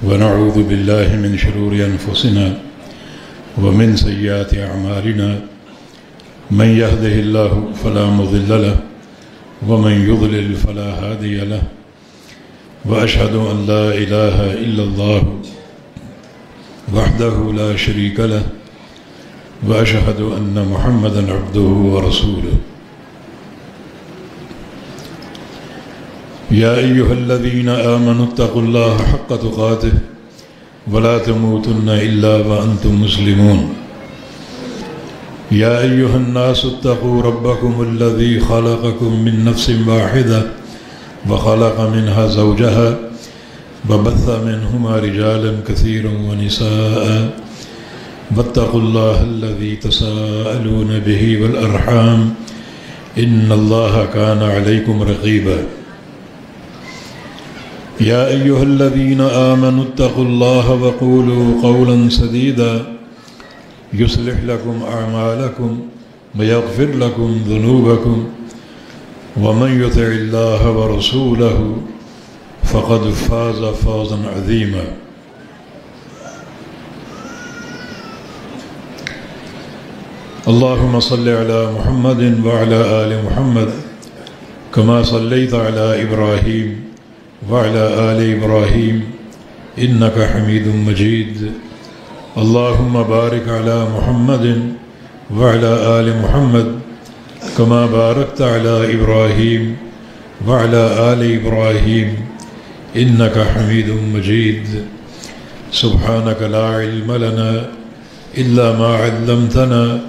ونعوذ بالله من شرور أنفسنا ومن سيئات أعمالنا من يهده الله فلا مضل له ومن يضلل فلا هادي له وأشهد أن لا إله إلا الله وحده لا شريك له وأشهد أن محمدا عبده ورسوله يا أيها الذين آمنوا اتقوا الله حق تقاته ولا تموتن إلا وأنتم مسلمون يا أيها الناس اتقوا ربكم الذي خلقكم من نفس واحدة وخلق منها زوجها وبث منهما رجالا كثيرا ونساء واتقوا الله الذي تساءلون به والأرحام إن الله كان عليكم رقيبا يا أيها الذين آمنوا اتقوا الله وقولوا قولا سديدا يصلح لكم أعمالكم ويغفر لكم ذنوبكم ومن يطع الله ورسوله فقد فاز فوزا عظيما اللهم صل على محمد وعلى آل محمد كما صليت على إبراهيم وعلى آل إبراهيم إنك حميد مجيد اللهم بارك على محمد وعلى آل محمد كما باركت على إبراهيم وعلى آل إبراهيم إنك حميد مجيد سبحانك لا علم لنا إلا ما علمتنا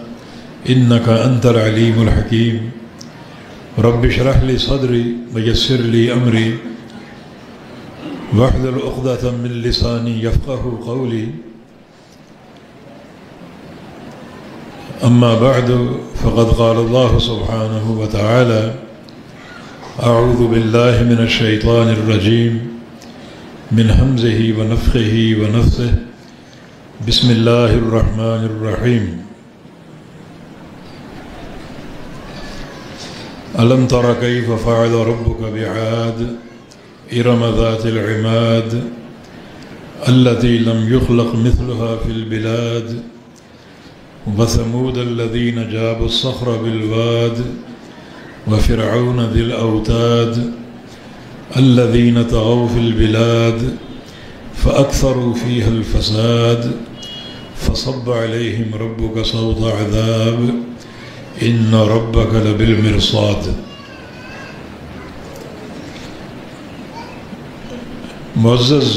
إنك أنت العليم الحكيم رب اشرح لي صدري ويسر لي أمري واحلل عقدة من لساني يفقه قولي أما بعد فقد قال الله سبحانه وتعالى أعوذ بالله من الشيطان الرجيم من همزه ونفخه ونفثه بسم الله الرحمن الرحيم ألم تر كيف فعل ربك بعاد إرم ذات العماد التي لم يخلق مثلها في البلاد وثمود الذين جابوا الصخر بالواد وفرعون ذي الأوتاد الذين طغوا في البلاد فأكثروا فيها الفساد فصب عليهم ربك صوت عذاب إن ربك لبالمرصاد معزز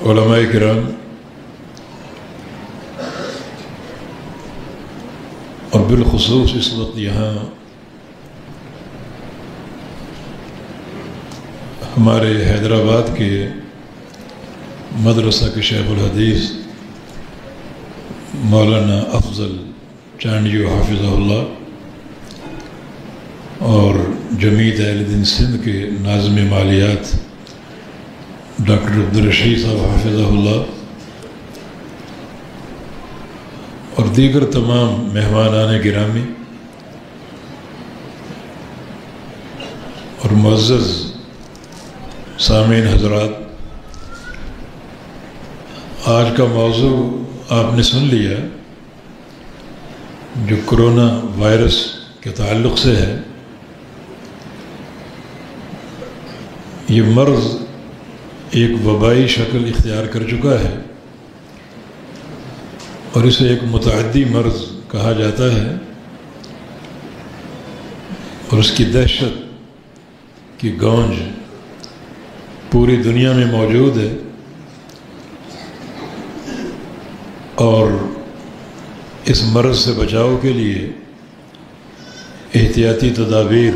علماء کرام اور بالخصوص اس وقت یہاں ہمارے حیدرآباد کے مدرسہ کے شیخ الحدیث مولانا افضل چانڈیو حافظہ اللہ اور جمعیت اہل دین سندھ کے ناظم مالیات ڈاکٹر عبدالرشید صاحب حافظہ اللہ اور دیگر تمام مہمانان گرامی اور معزز سامعین حضرات، آج کا موضوع آپ نے سن لیا جو کرونا وائرس کے تعلق سے ہے۔ یہ مرض ایک وبائی شکل اختیار کر چکا ہے اور اسے ایک متعدی مرض کہا جاتا ہے، اور اس کی دہشت کی گونج پوری دنیا میں موجود ہے، اور اس مرض سے بچاؤ کے لیے احتیاطی تدابیر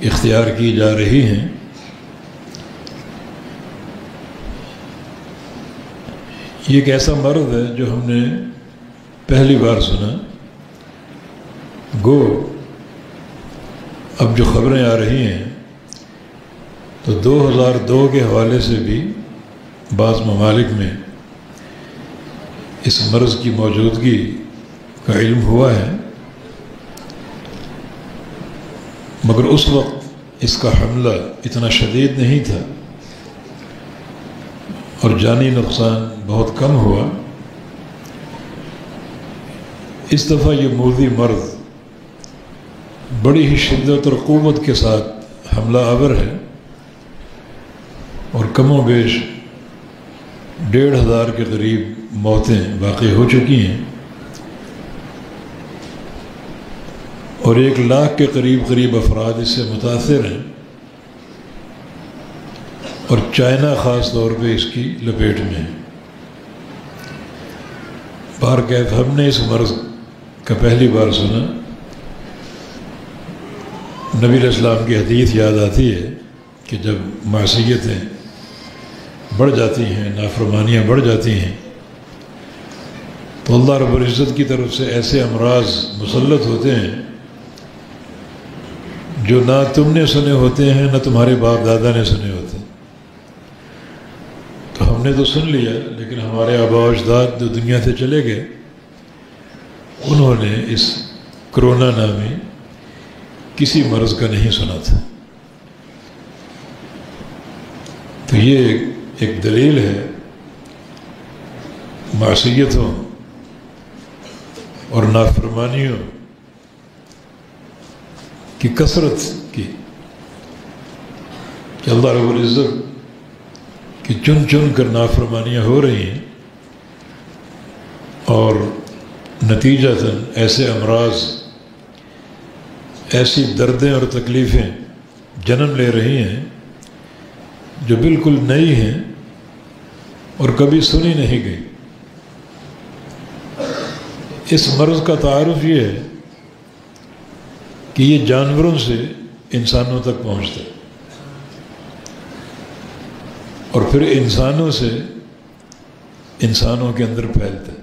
اختیار کی جا رہی ہیں۔ یہ ایک ایسا مرض ہے جو ہم نے پہلی بار سنا، گو اب جو خبریں آ رہی ہیں تو 2002 کے حوالے سے بھی بعض ممالک میں اس مرض کی موجودگی کا علم ہوا ہے، مگر اس وقت اس کا حملہ اتنا شدید نہیں تھا اور جانی نقصان بہت کم ہوا۔ اس دفعہ یہ موذی مرض بڑی ہی شدت اور قوت کے ساتھ حملہ آور ہے، اور کم و بیش 1,500 کے قریب موتیں واقع ہو چکی ہیں، اور 1 لاکھ کے قریب افراد اس سے متاثر ہیں، اور چائنا خاص طور پہ اس کی لپیٹ میں ہے۔ بہرکیف ہم نے اس مرض کا پہلی بار سنا، نبی علیہ السلام کی حدیث یاد آتی ہے کہ جب معصیتیں بڑھ جاتی ہیں، نافرمانیاں بڑھ جاتی ہیں، تو اللہ رب العزت کی طرف سے ایسے امراض مسلط ہوتے ہیں جو نہ تم نے سنے ہوتے ہیں نہ تمہارے باپ دادا نے سنے ہوتے ہیں۔ تو ہم نے تو سن لیا، لیکن ہمارے آباء و اجداد جو دنیا سے چلے گئے، انہوں نے اس کرونا نامی کسی مرض کا نہیں سنا تھا۔ تو یہ ایک دلیل ہے معصیتوں اور نافرمانیوں کی کثرت کی، کہ اللہ رب العزت کی چن چن کر نافرمانیاں ہو رہی ہیں، اور نتیجتاً ایسے امراض، ایسی دردیں اور تکلیفیں جنم لے رہی ہیں جو بالکل نئی ہیں اور کبھی سنی نہیں گئی۔ اس مرض کا تعارف یہ ہے کہ یہ جانوروں سے انسانوں تک پہنچتا ہے، اور پھر انسانوں سے انسانوں کے اندر پھیلتا ہے۔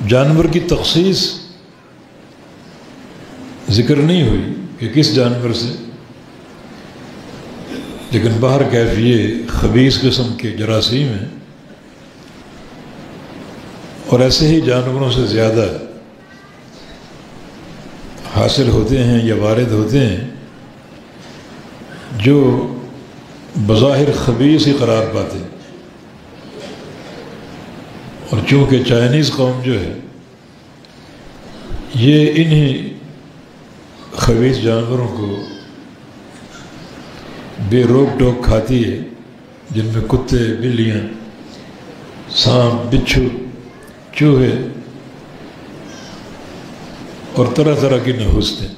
جانور کی تخصیص ذکر نہیں ہوئی کہ کس جانور سے، لیکن بہرکیف یہ خبیث قسم کے جراثیم ہیں، اور ایسے ہی جانوروں سے زیادہ حاصل ہوتے ہیں یا وارد ہوتے ہیں جو بظاہر خبیث ہی قرار پاتے ہیں۔ اور چونکہ چائنیز قوم جو ہے یہ انہی خبیث جانوروں کو بے روک ٹوک کھاتی ہے، جن میں کتے، بلیاں، سانپ، بچھو، چوہے اور طرح طرح کی نحوستیں۔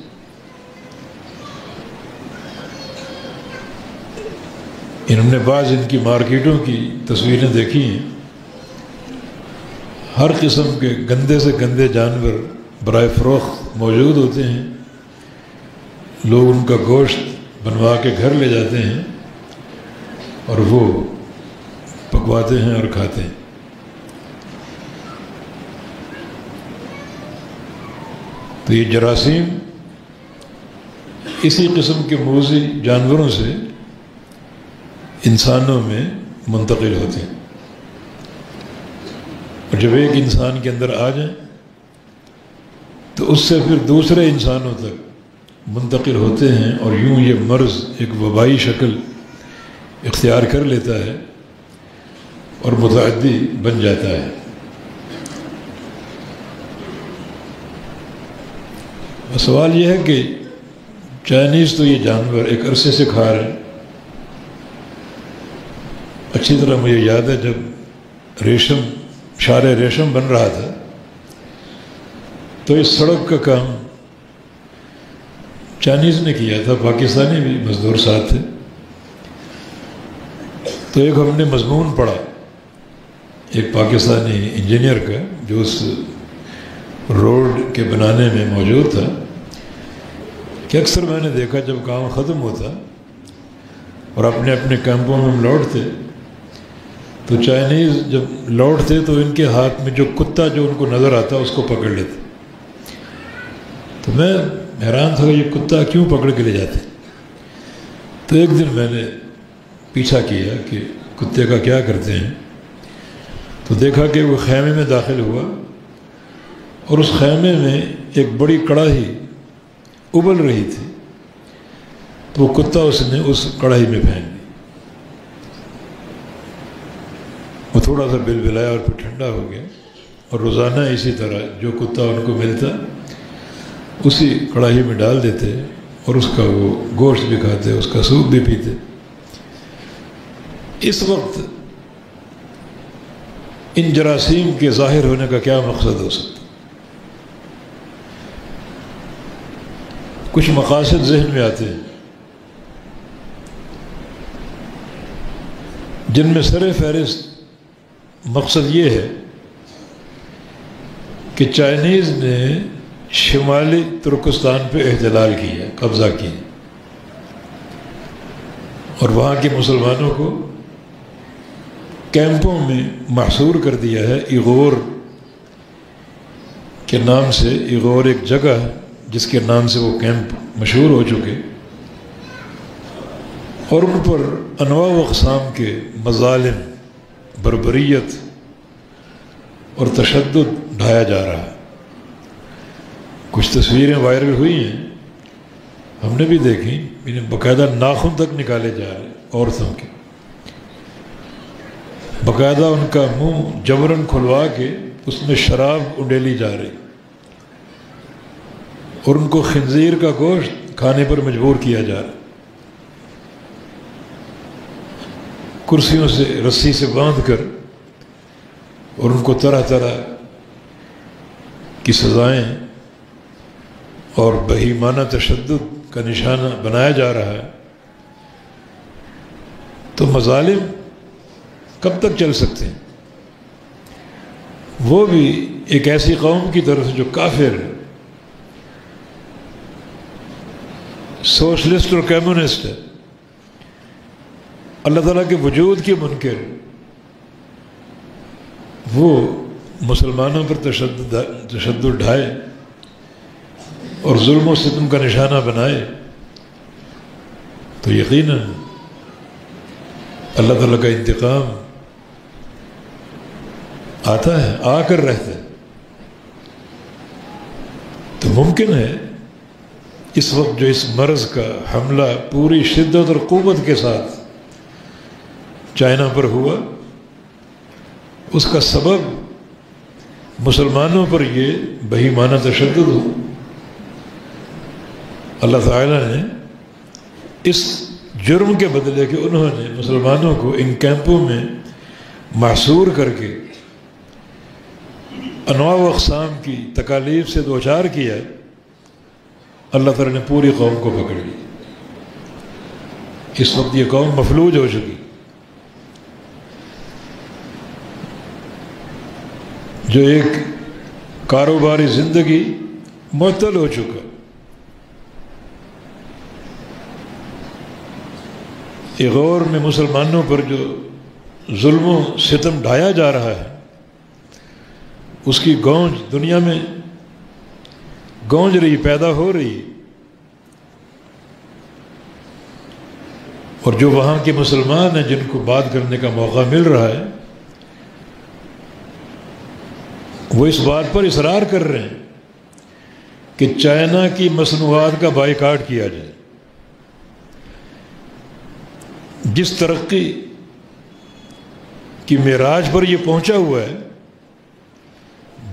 انہوں نے بعض ان کی مارکیٹوں کی تصویریں دیکھی ہیں، ہر قسم کے گندے سے گندے جانور برائے فروخت موجود ہوتے ہیں، لوگ ان کا گوشت بنوا کے گھر لے جاتے ہیں اور وہ پکواتے ہیں اور کھاتے ہیں۔ تو یہ جراثیم اسی قسم کے موذی جانوروں سے انسانوں میں منتقل ہوتے ہیں، اور جب ایک انسان کے اندر آ جائیں تو اس سے پھر دوسرے انسانوں تک منتقل ہوتے ہیں، اور یوں یہ مرض ایک وبائی شکل اختیار کر لیتا ہے اور متعدی بن جاتا ہے۔ سوال یہ ہے کہ چائنیز تو یہ جانور ایک عرصے سے کھا رہے ہیں۔ اچھی طرح مجھے یاد ہے جب شار ریشم بن رہا تھا تو اس سڑک کا کام چائنیز نے کیا تھا، پاکستانی بھی مزدور ساتھ تھے۔ تو ایک ہم نے مضمون پڑھا ایک پاکستانی انجینئر کا جو اس روڈ کے بنانے میں موجود تھا، کہ اکثر میں نے دیکھا جب کام ختم ہوتا اور اپنے اپنے کیمپوں میں ہم لوٹتے تو چائنیز جب لوٹتے تو ان کے ہاتھ میں جو کتا جو ان کو نظر آتا اس کو پکڑ لیتے۔ تو میں حیران تھا کہ یہ کتا کیوں پکڑ کے لے جاتے۔ تو ایک دن میں نے پیچھا کیا کہ کتے کا کیا کرتے ہیں، تو دیکھا کہ وہ خیمے میں داخل ہوا اور اس خیمے میں ایک بڑی کڑاہی ابل رہی تھی، تو وہ کتا اس نے اس کڑھائی میں پھینک دی. وہ تھوڑا سا بلبلایا اور پھر ٹھنڈا ہو گیا. اور روزانہ اسی طرح جو کتا ان کو ملتا اسی کڑھائی میں ڈال دیتے اور اس کا وہ گوشت بھی کھاتے، اس کا سوپ بھی پیتے. اس وقت ان جراثیم کے ظاہر ہونے کا کیا مقصد ہو سکتا؟ کچھ مقاصد ذہن میں آتے ہیں جن میں سر فہرست مقصد یہ ہے کہ چائنیز نے شمالی ترکستان پہ احتلال کیا، قبضہ کیا، اور وہاں کے مسلمانوں کو کیمپوں میں محصور کر دیا ہے. ایغور کے نام سے، ایغور ایک جگہ ہے جس کے نام سے وہ کیمپ مشہور ہو چکے، اور ان پر انواع و اقسام کے مظالم، بربریت اور تشدد ڈھایا جا رہا ہے. کچھ تصویریں وائرل ہوئی ہیں، ہم نے بھی دیکھی، انہیں باقاعدہ ناخن تک نکالے جا رہے عورتوں کے، باقاعدہ ان کا منہ جبراً کھلوا کے اس میں شراب اڈیلی جا رہی، اور ان کو خنزیر کا گوشت کھانے پر مجبور کیا جا رہا. کرسیوں سے رسی سے باندھ کر اور ان کو طرح طرح کی سزائیں اور بہیمانہ تشدد کا نشانہ بنایا جا رہا ہے. تو مظالم کب تک چل سکتے ہیں؟ وہ بھی ایک ایسی قوم کی طرف جو کافر ہے، سوشلسٹ اور کمیونسٹ ہے، اللہ تعالیٰ کے وجود کے منکر، وہ مسلمانوں پر تشدد ڈھائے اور ظلم و ستم کا نشانہ بنائے، تو یقیناً اللہ تعالیٰ کا انتقام آتا ہے، آ کر رہتا ہے. تو ممکن ہے اس وقت جو اس مرض کا حملہ پوری شدت اور قوت کے ساتھ چائنا پر ہوا، اس کا سبب مسلمانوں پر یہ بہیمانہ تشدد ہو. اللہ تعالیٰ نے اس جرم کے بدلے کہ انہوں نے مسلمانوں کو ان کیمپوں میں محصور کر کے انواع و اقسام کی تکالیف سے دوچار کیا، اللہ تعالیٰ نے پوری قوم کو پکڑ لی. اس وقت یہ قوم مفلوج ہو چکی. جو ایک کاروباری زندگی معطل ہو چکا، ایغور میں مسلمانوں پر جو ظلم و ستم ڈھایا جا رہا ہے، اس کی گونج دنیا میں گونج رہی، پیدا ہو رہی. اور جو وہاں کے مسلمان ہیں جن کو بات کرنے کا موقع مل رہا ہے، وہ اس بات پر اصرار کر رہے ہیں کہ چائنا کی مصنوعات کا بائیکاٹ کیا جائے. جس ترقی کی معراج پر یہ پہنچا ہوا ہے،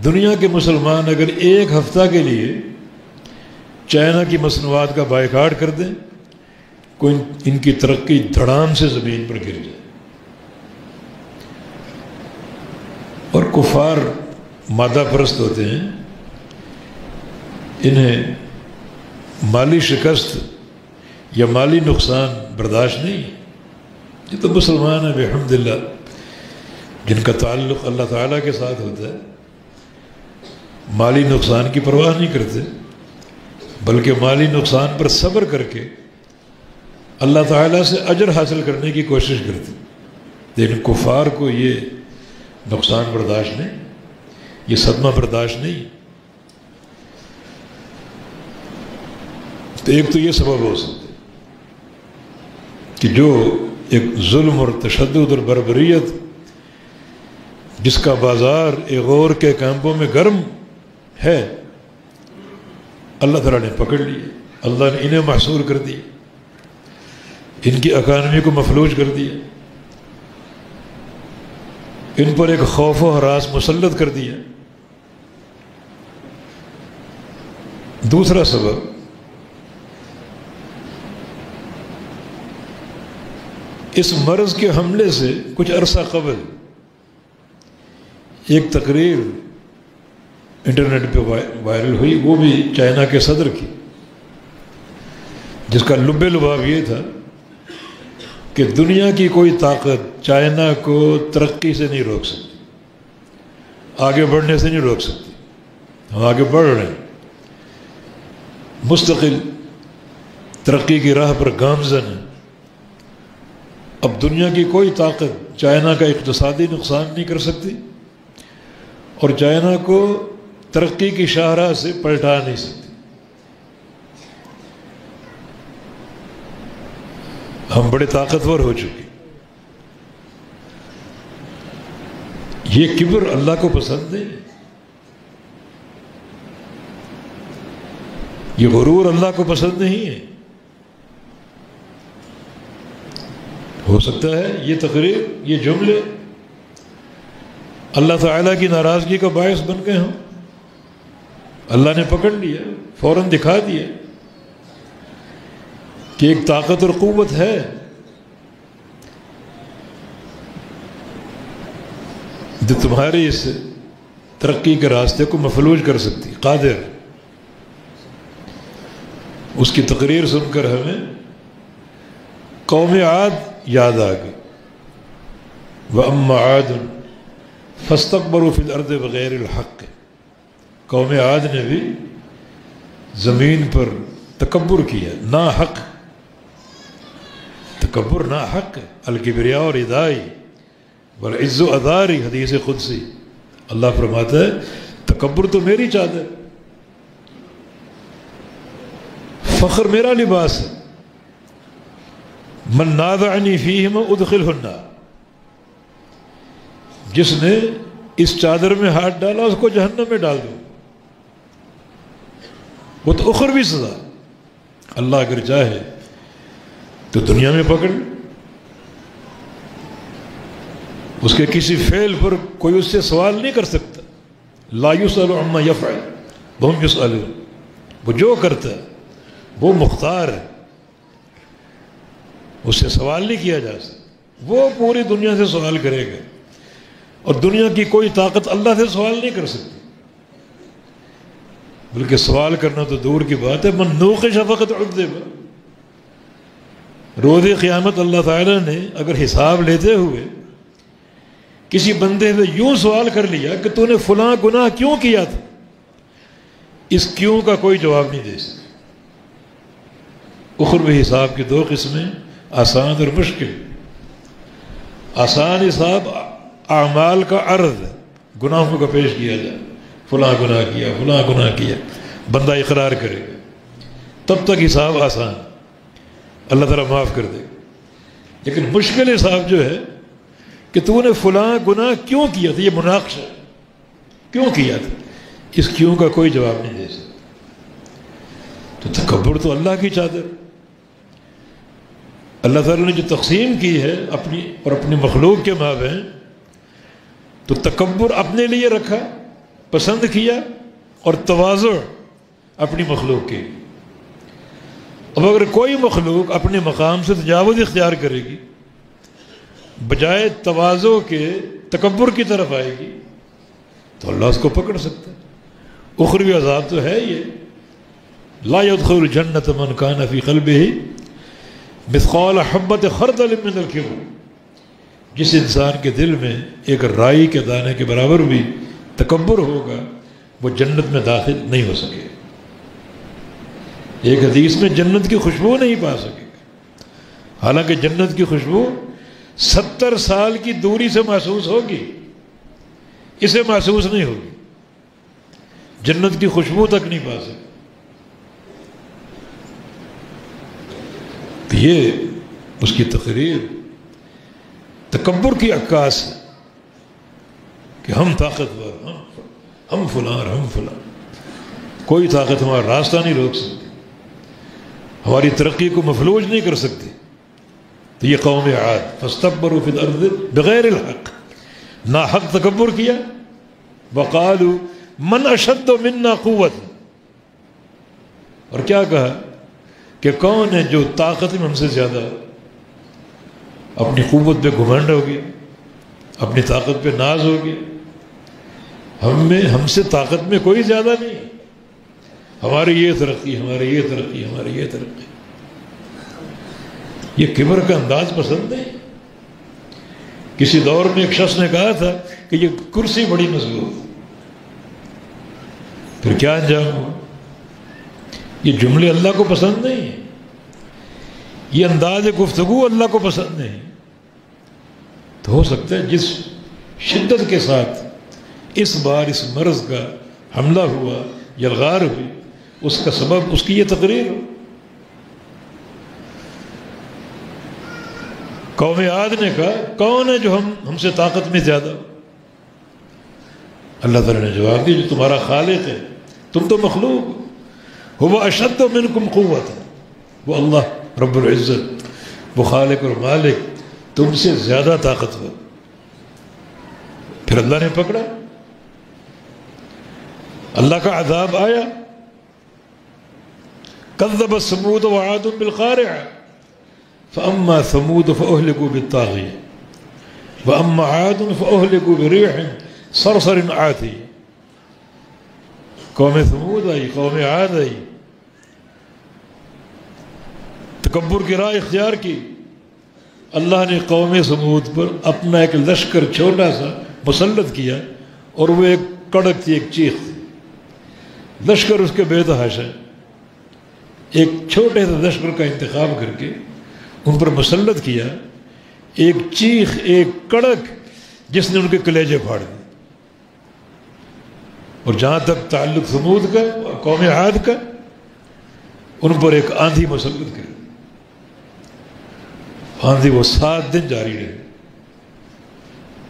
دنیا کے مسلمان اگر ایک ہفتہ کے لیے چائنا کی مصنوعات کا بائیکاٹ کر دیں، کوئی ان کی ترقی دھڑام سے زمین پر گر جائے. اور کفار مادہ پرست ہوتے ہیں، انہیں مالی شکست یا مالی نقصان برداشت نہیں. یہ تو مسلمان ہیں بحمدللہ، جن کا تعلق اللہ تعالیٰ کے ساتھ ہوتا ہے، مالی نقصان کی پرواہ نہیں کرتے، بلکہ مالی نقصان پر صبر کر کے اللہ تعالیٰ سے اجر حاصل کرنے کی کوشش کرتے. لیکن کفار کو یہ نقصان برداشت نہیں، یہ صدمہ برداشت نہیں. تو ایک تو یہ سبب ہو سکتا ہے کہ جو ایک ظلم اور تشدد اور بربریت جس کا بازار ایغور کے کیمپوں میں گرم ہے، اللہ تعالیٰ نے پکڑ لی، اللہ نے انہیں محصور کر دی. ان کی اکانومی کو مفلوج کر دیا، ان پر ایک خوف و ہراس مسلط کر دیا۔ دوسرا سبب، اس مرض کے حملے سے کچھ عرصہ قبل ایک تقریر انٹرنیٹ پہ وائرل ہوئی، وہ بھی چائنا کے صدر کی، جس کا لب لباب یہ تھا کہ دنیا کی کوئی طاقت چائنا کو ترقی سے نہیں روک سکتی، آگے بڑھنے سے نہیں روک سکتی۔ ہم آگے بڑھ رہے ہیں، مستقل ترقی کی راہ پر گامزن ہے۔ اب دنیا کی کوئی طاقت چائنا کا اقتصادی نقصان نہیں کر سکتی اور چائنا کو ترقی کی شاہراہ سے پلٹا نہیں سکتی۔ ہم بڑے طاقتور ہو چکے۔ یہ کبر اللہ کو پسند نہیں، یہ غرور اللہ کو پسند نہیں ہے۔ ہو سکتا ہے یہ تقریر، یہ جملے اللہ تعالیٰ کی ناراضگی کا باعث بن گئے ہوں۔ اللہ نے پکڑ لیا، فوراً دکھا دیا کہ ایک طاقت اور قوت ہے جو تمہاری اس ترقی کے راستے کو مفلوج کر سکتی، قادر۔ اس کی تقریر سن کر ہمیں قوم عاد یاد آ گئی۔ وَأَمَّا عَادٌ فَاسْتَكْبَرُوا فِي الْأَرْضِ بِغَيْرِ الْحَقِّ، قوم عاد نے بھی زمین پر تکبر کیا، نا حق تکبر، نا حق ہے۔ الکبریاء اور ادائی والعز و اداری، حدیث قدسی اللہ فرماتا ہے تکبر تو میری چادر، فخر میرا لباس ہے۔ من نازعنی فیہما ادخلہ النار، جس نے اس چادر میں ہاتھ ڈالا اس کو جہنم میں ڈال دو، وہ تو اخروی سزا۔ اللہ اگر چاہے تو دنیا میں پکڑ، اس کے کسی فعل پر کوئی اس سے سوال نہیں کر سکتا۔ لا یسأل عما یفعل وہم یسألون، وہ جو کرتا ہے وہ مختار ہے، اس سے سوال نہیں کیا جا سکتا۔ وہ پوری دنیا سے سوال کرے گا اور دنیا کی کوئی طاقت اللہ سے سوال نہیں کر سکتی، بلکہ سوال کرنا تو دور کی بات ہے۔ من نوقش فقط عذب، روز قیامت اللہ تعالیٰ نے اگر حساب لیتے ہوئے کسی بندے سے یوں سوال کر لیا کہ تو نے فلاں گناہ کیوں کیا تھا، اس کیوں کا کوئی جواب نہیں دے سکتا۔ اخروی حساب کی دو قسمیں، آسان اور مشکل۔ آسان حساب اعمال کا عرض ہے، گناہوں کا پیش کیا جائے، فلاں گناہ کیا، فلاں گناہ کیا، بندہ اقرار کرے گا، تب تک حساب آسان، اللہ تعالیٰ معاف کر دے گا۔ لیکن مشکل حساب جو ہے کہ تو نے فلاں گناہ کیوں کیا تھا، یہ مناقشہ، کیوں کیا تھا، اس کیوں کا کوئی جواب نہیں دے سکتا۔ تو تکبر تو اللہ کی چادر، اللہ تعالیٰ نے جو تقسیم کی ہے اپنی اور اپنی مخلوق کے مابین، تو تکبر اپنے لیے رکھا، پسند کیا، اور تواضع اپنی مخلوق کی۔ اب اگر کوئی مخلوق اپنے مقام سے تجاوز اختیار کرے گی، بجائے تواضع کے تکبر کی طرف آئے گی، تو اللہ اس کو پکڑ سکتا ہے۔ اخروی عذاب تو ہے یہ، لا يدخل الجنة من كان في قلبه مثقال حبة خردل من الكبر، جس انسان کے دل میں ایک رائی کے دانے کے برابر بھی تکبر ہوگا وہ جنت میں داخل نہیں ہو سکے۔ ایک حدیث میں جنت کی خوشبو نہیں پا سکے گا، حالانکہ جنت کی خوشبو 70 سال کی دوری سے محسوس ہوگی، اسے محسوس نہیں ہوگی، جنت کی خوشبو تک نہیں پا سکے۔ تو یہ اس کی تقریر تکبر کی عکاس ہے کہ ہم طاقتور، ہم فلاں اور ہم فلاں، کوئی طاقت ہمارا راستہ نہیں روک سکتی، ہماری ترقی کو مفلوج نہیں کر سکتی۔ تو یہ قوم عاد فاستکبروا فی الارض بغیر الحق، ناحق تکبر کیا. وقالوا من اشد منا قوت، اور کیا کہا کہ کون ہے جو طاقت میں ہم سے زیادہ. اپنی قوت پہ گھمنڈ ہو گیا، اپنی طاقت پہ ناز ہو گیا. ہم سے طاقت میں کوئی زیادہ نہیں، ہماری یہ ترقی، ہماری یہ ترقی، ہماری یہ ترقی. یہ کبر کا انداز پسند نہیں. کسی دور میں ایک شخص نے کہا تھا کہ یہ کرسی بڑی مضبوط، پھر کیا انجام ہوا؟ یہ جملے اللہ کو پسند نہیں ہیں، یہ انداز گفتگو اللہ کو پسند نہیں. تو ہو سکتا ہے جس شدت کے ساتھ اس بار اس مرض کا حملہ ہوا، یلغار ہوئی، اس کا سبب اس کی یہ تقریر ہو. قوم عاد نے کہا کون ہے جو ہم سے طاقت میں زیادہ ہو؟ اللہ تعالیٰ نے جواب دیا جو تمہارا خالق ہے، تم تو مخلوق ہو. وہ اشد منکم قوت، وہ اللہ رب العزت، وہ خالق اور مالک تم سے زیادہ طاقتور. پھر اللہ نے پکڑا، اللہ کا عذاب آیا. کذبت ثمود وعاد بالقارعہ فاما ثمود فاہلکوا بالطاغیہ واما عاد فاہلکوا بريح صرصر عاتیہ. قوم ثمود آئی، قوم عاد آئی، تکبر کی راہ اختیار کی. اللہ نے قوم ثمود پر اپنا ایک لشکر چھوٹا سا مسلط کیا، اور وہ ایک کڑک تھی، ایک چیخ تھی. لشکر اس کے بے تحاشا، ایک چھوٹے سے لشکر کا انتخاب کر کے ان پر مسلط کیا. ایک چیخ، ایک کڑک جس نے ان کے کلیجے پھاڑ دیے. اور جہاں تک تعلق ثمود کا اور قوم عاد کا، ان پر ایک آندھی مسلط کر. آندھی وہ 7 دن جاری رہی.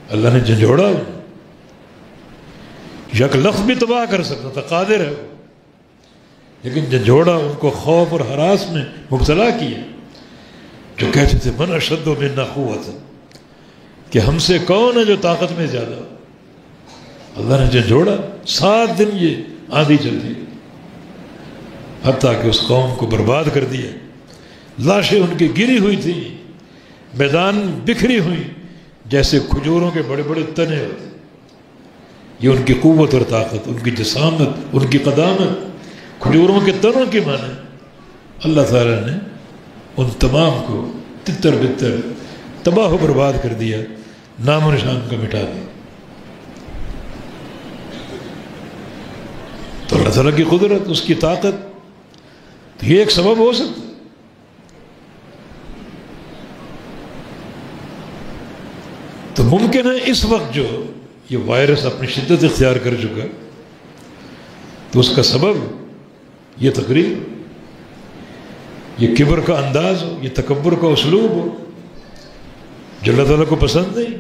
اللہ نے جھنجھوڑا، یک لفظ بھی تباہ کر سکتا تھا، قادر ہے وہ، لیکن جھنجھوڑا، ان کو خوف اور ہراس میں مبتلا کیا. جو کہتے تھے من اشد منا قوت، کہ ہم سے کون ہے جو طاقت میں زیادہ. اللہ نے جھنجھوڑا، 7 دن یہ آندھی چلتی، حتیٰ کہ اس قوم کو برباد کر دیا. لاشیں ان کی گری ہوئی تھی، میدان بکھری ہوئی جیسے کھجوروں کے بڑے بڑے تنے ہوتے. یہ ان کی قوت اور طاقت، ان کی جسامت، ان کی قدامت، کھجوروں کے تنوں کی معنی. اللہ تعالیٰ نے ان تمام کو تتر بتر تباہ و برباد کر دیا، نام و نشان کا مٹا دیا. تو اللہ تعالیٰ کی قدرت، اس کی طاقت، یہ ایک سبب ہو سکتا ہے. تو ممکن ہے اس وقت جو یہ وائرس اپنی شدت اختیار کر چکا، تو اس کا سبب یہ تقریر، یہ کبر کا انداز ہو، یہ تکبر کا اسلوب ہو، جو اللہ تعالیٰ کو پسند نہیں.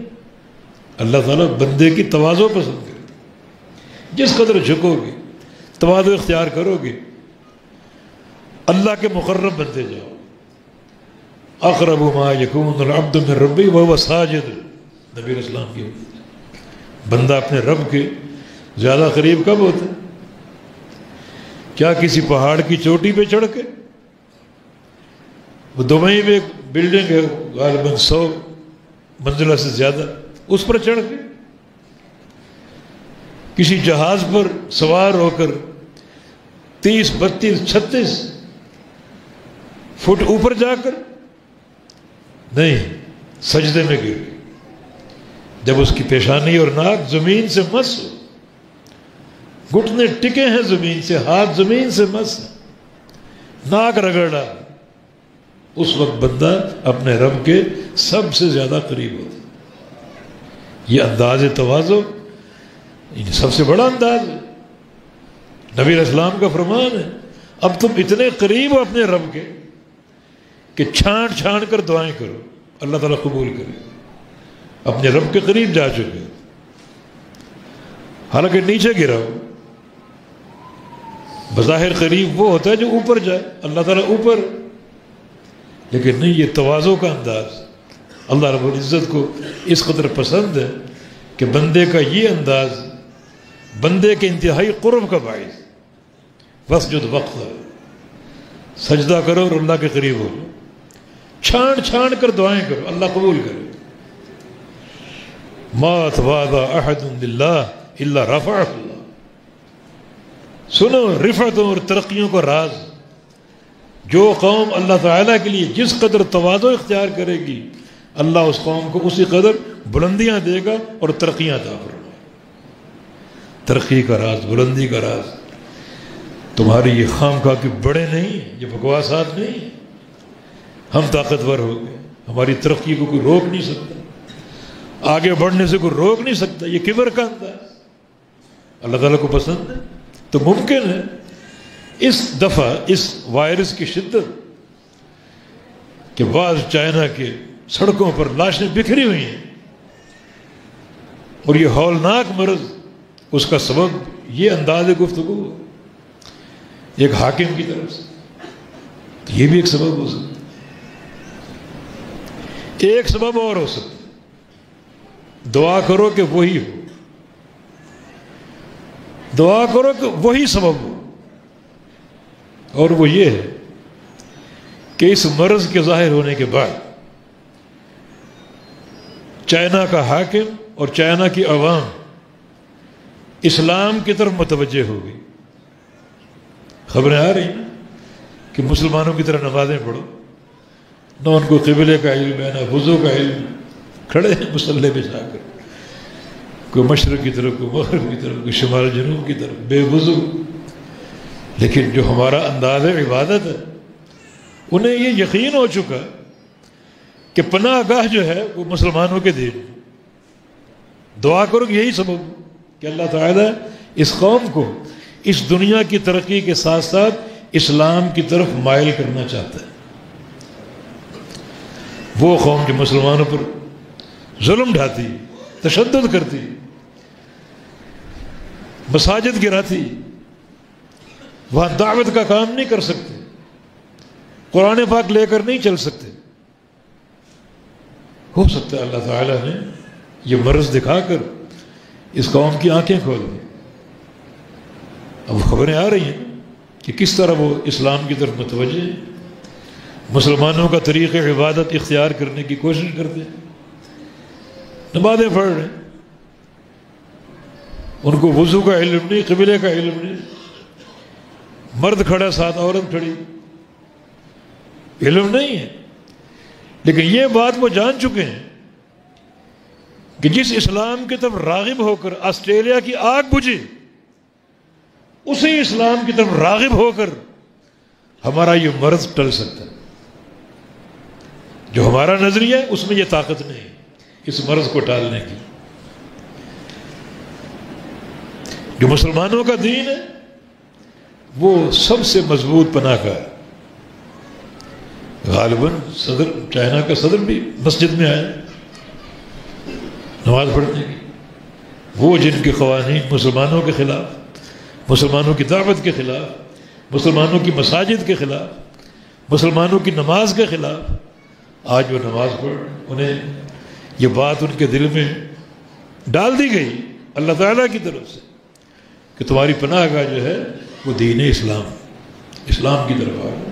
اللہ تعالیٰ بندے کی تواضع پسند کرتے. جس قدر جھکو گے، تواضع اختیار کرو گے، اللہ کے مقرب بنتے جاؤ. اقرب ما یکون العبد من ربی وهو ساجد، نبی علیہ السلام کی. بندہ اپنے رب کے زیادہ قریب کب ہوتا ہے؟ کیا کسی پہاڑ کی چوٹی پہ چڑھ کے؟ وہ دبئی میں ایک بلڈنگ ہے غالباً 100 منزلہ سے زیادہ، اس پر چڑھ کے؟ کسی جہاز پر سوار ہو کر 30 32 36 فٹ اوپر جا کر؟ نہیں، سجدے میں گر. جب اس کی پیشانی اور ناک زمین سے مس ہو، گھٹنے ٹکے ہیں زمین سے، ہاتھ زمین سے مس، ناک رگڑا، اس وقت بندہ اپنے رب کے سب سے زیادہ قریب ہوتا. یہ انداز تواضع سب سے بڑا انداز ہے. نبی علیہ السلام کا فرمان ہے، اب تم اتنے قریب ہو اپنے رب کے کہ چھان چھان کر دعائیں کرو، اللہ تعالیٰ قبول کرے. اپنے رب کے قریب جا چکے، حالانکہ نیچے گرا ہو. بظاہر قریب وہ ہوتا ہے جو اوپر جائے، اللہ تعالیٰ اوپر. لیکن نہیں، یہ تواضع کا انداز اللہ رب العزت کو اس قدر پسند ہے کہ بندے کا یہ انداز بندے کے انتہائی قرب کا باعث وسجد وقت ہے، سجدہ کرو اور اللہ کے قریب ہو، چھان چھان کر دعائیں کرو، اللہ قبول کرے۔ ما تواضع احد للہ الا رفعہ اللہ۔ سنو رفعتوں اور ترقیوں کا راز، جو قوم اللہ تعالیٰ کے لیے جس قدر تواضع اختیار کرے گی اللہ اس قوم کو اسی قدر بلندیاں دے گا اور ترقیاں عطا فرمائے۔ ترقی کا راز، بلندی کا راز تمہاری یہ خام خواہ کے بڑے نہیں ہیں، یہ بکواسات نہیں ہیں۔ ہم طاقتور ہو گئے، ہماری ترقی کو کوئی روک نہیں سکتا، آگے بڑھنے سے کوئی روک نہیں سکتا، یہ کبر کا انداز اللہ تعالیٰ کو پسند ہے۔ تو ممکن ہے اس دفعہ اس وائرس کی شدت کہ بعض چائنا کے سڑکوں پر لاشیں بکھری ہوئی ہیں، اور یہ ہولناک مرض اس کا سبب یہ انداز گفتگو ایک حاکم کی طرف سے، تو یہ بھی ایک سبب ہو سکتا ہے۔ ایک سبب اور ہو سکتا ہے، دعا کرو کہ وہی ہو، دعا کرو کہ وہی سبب ہو، اور وہ یہ ہے کہ اس مرض کے ظاہر ہونے کے بعد چائنا کا حاکم اور چائنا کی عوام اسلام کی طرف متوجہ ہو گئی۔ خبریں آ رہی ہیں کہ مسلمانوں کی طرح نمازیں پڑھو، نہ ان کو قبلے کا علم ہے نہ وضو کا علم، کھڑے ہیں مسلح پہ جا کر، کوئی مشرق کی طرف، کوئی مغرب کی طرف، کوئی شمال جنوب کی طرف، بے وضو۔ لیکن جو ہمارا انداز عبادت ہے انہیں یہ یقین ہو چکا کہ پناہ گاہ جو ہے وہ مسلمانوں کے دین۔ دعا کرو کہ یہی سبب کہ اللہ تعالیٰ اس قوم کو اس دنیا کی ترقی کے ساتھ ساتھ اسلام کی طرف مائل کرنا چاہتا ہے۔ وہ قوم جو مسلمانوں پر ظلم ڈھاتی، تشدد کرتی، مساجد گراتی، وہاں دعوت کا کام نہیں کر سکتے، قرآن پاک لے کر نہیں چل سکتے، ہو سکتا ہے اللہ تعالیٰ نے یہ مرض دکھا کر اس قوم کی آنکھیں کھول دی۔ اب خبریں آ رہی ہیں کہ کس طرح وہ اسلام کی طرف متوجہ ہیں، مسلمانوں کا طریقہ عبادت اختیار کرنے کی کوشش کرتے ہیں، نمازیں پڑھ رہے ہیں، ان کو وضو کا علم نہیں، قبلے کا علم نہیں، مرد کھڑا ساتھ عورت کھڑی، علم نہیں ہے۔ لیکن یہ بات وہ جان چکے ہیں کہ جس اسلام کی طرف راغب ہو کر آسٹریلیا کی آگ بجھی، اسی اسلام کی طرف راغب ہو کر ہمارا یہ مرض ٹل سکتا ہے۔ جو ہمارا نظریہ ہے اس میں یہ طاقت نہیں اس مرض کو ٹالنے کی۔ جو مسلمانوں کا دین ہے وہ سب سے مضبوط پناہ کا ہے۔ غالباً صدر چائنا کا صدر بھی مسجد میں آیا نماز پڑھنے کی، وہ جن کے قوانین مسلمانوں کے خلاف، مسلمانوں کی دعوت کے خلاف، مسلمانوں کی مساجد کے خلاف، مسلمانوں کی نماز کے خلاف، آج وہ نماز پڑھ، انہیں یہ بات ان کے دل میں ڈال دی گئی اللہ تعالیٰ کی طرف سے کہ تمہاری پناہ گاہ جو ہے وہ دین اسلام، اسلام کی طرف آ گئے۔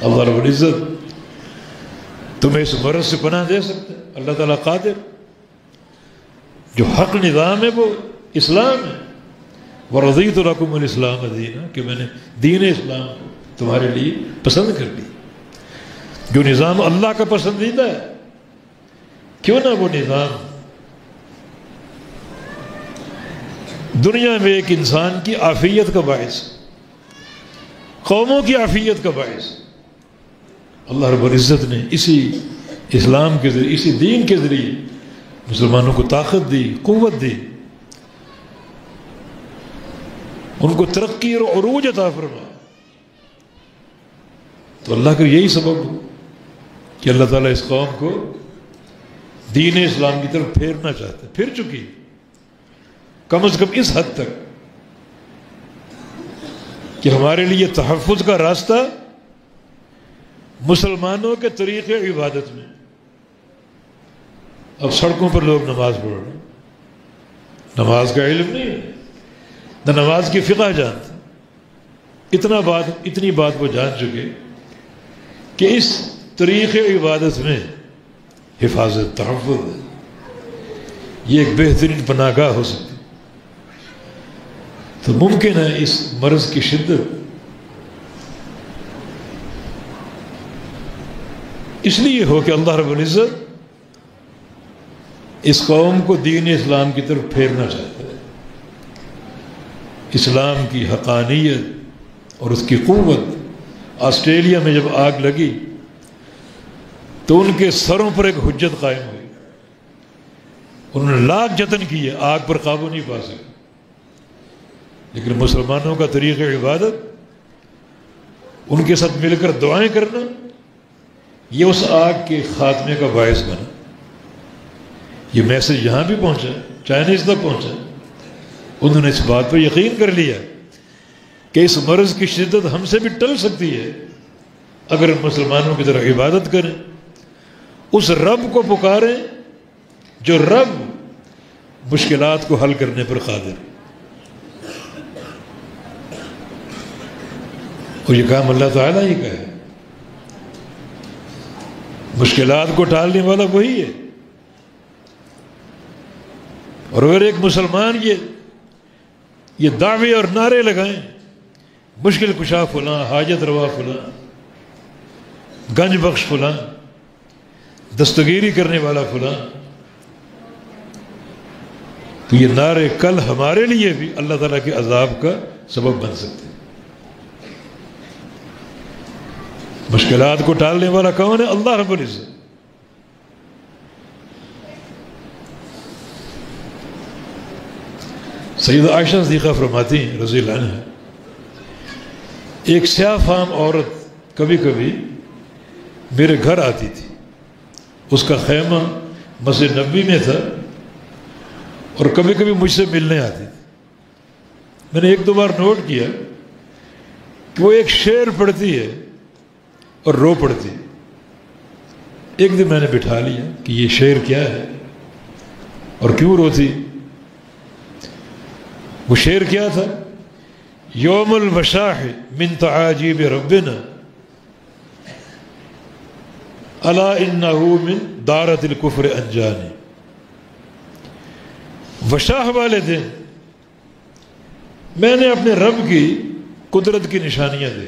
اللہ رب العزت تمہیں اس مرض سے پناہ دے سکتے ہیں، اللہ تعالیٰ قادر۔ جو حق نظام ہے وہ اسلام ہے، وَرَضِيتُ لَكُمُ الْإِسْلَامَ دِينًا، کہ میں نے دین اسلام کو تمہارے لیے پسند کر لی۔ جو نظام اللہ کا پسندیدہ ہے، کیوں نہ وہ نظام دنیا میں ایک انسان کی عافیت کا باعث، قوموں کی عافیت کا باعث، اللہ رب العزت نے اسی اسلام کے ذریعے، اسی دین کے ذریعے مسلمانوں کو طاقت دی، قوت دی، ان کو ترقی اور عروج عطا فرمایا۔ تو اللہ کا یہی سبب ہو کہ اللہ تعالیٰ اس قوم کو دین اسلام کی طرف پھیرنا چاہتا ہے، پھر چکی کم از کم اس حد تک کہ ہمارے لیے تحفظ کا راستہ مسلمانوں کے طریقے عبادت میں اب سڑکوں پر لوگ نماز پڑھ رہے ہیں، نماز کا علم نہیں ہے، نہ نماز کی فقہ جانتے، اتنی بات وہ جان چکے کہ اس طریق عبادت میں حفاظت تحفظ ہے، یہ ایک بہترین پناہ گاہ ہو سکتی۔ تو ممکن ہے اس مرض کی شدت اس لیے ہو کہ اللہ رب العزت اس قوم کو دین اسلام کی طرف پھیرنا چاہتا ہے۔ اسلام کی حقانیت اور اس کی قوت، آسٹریلیا میں جب آگ لگی تو ان کے سروں پر ایک حجت قائم ہوئی، انہوں نے لاکھ جتن کیے، آگ پر قابو نہیں پا سکے، لیکن مسلمانوں کا طریقہ عبادت، ان کے ساتھ مل کر دعائیں کرنا، یہ اس آگ کے خاتمے کا باعث بنا۔ یہ میسج یہاں بھی پہنچا، چائنیز تک پہنچا، انہوں نے اس بات پر یقین کر لیا کہ اس مرض کی شدت ہم سے بھی ٹل سکتی ہے اگر مسلمانوں کی طرح عبادت کریں، اس رب کو پکاریں جو رب مشکلات کو حل کرنے پر قادر ہے۔ اور یہ کام اللہ تعالیٰ ہی کا ہے، مشکلات کو ٹالنے والا وہی ہے۔ اور اگر ایک مسلمان یہ دعوے اور نعرے لگائیں، مشکل کشا فلاں، حاجت روا فلاں، گنج بخش فلاں، دستگیری کرنے والا فلاں، تو یہ نعرے کل ہمارے لیے بھی اللہ تعالیٰ کے عذاب کا سبب بن سکتے ہیں۔ مشکلات کو ٹالنے والا کون ہے؟ اللہ رب العزت۔ سیدہ عائشہ صدیقہ فرماتی ہیں رضی اللہ عنہا، ایک سیاہ فام عورت کبھی کبھی میرے گھر آتی تھی، اس کا خیمہ مسجد نبوی میں تھا، اور کبھی کبھی مجھ سے ملنے آتی تھی۔ میں نے ایک دو بار نوٹ کیا کہ وہ ایک شعر پڑھتی ہے اور رو پڑتی۔ ایک دن میں نے بٹھا لیا کہ یہ شعر کیا ہے اور کیوں روتی؟ وہ شعر کیا تھا؟ یوم الوشاح من تعاجیب ربنا الا انہ من دارت الکفر انجانی۔ وشاح والے دن میں نے اپنے رب کی قدرت کی نشانیاں دی،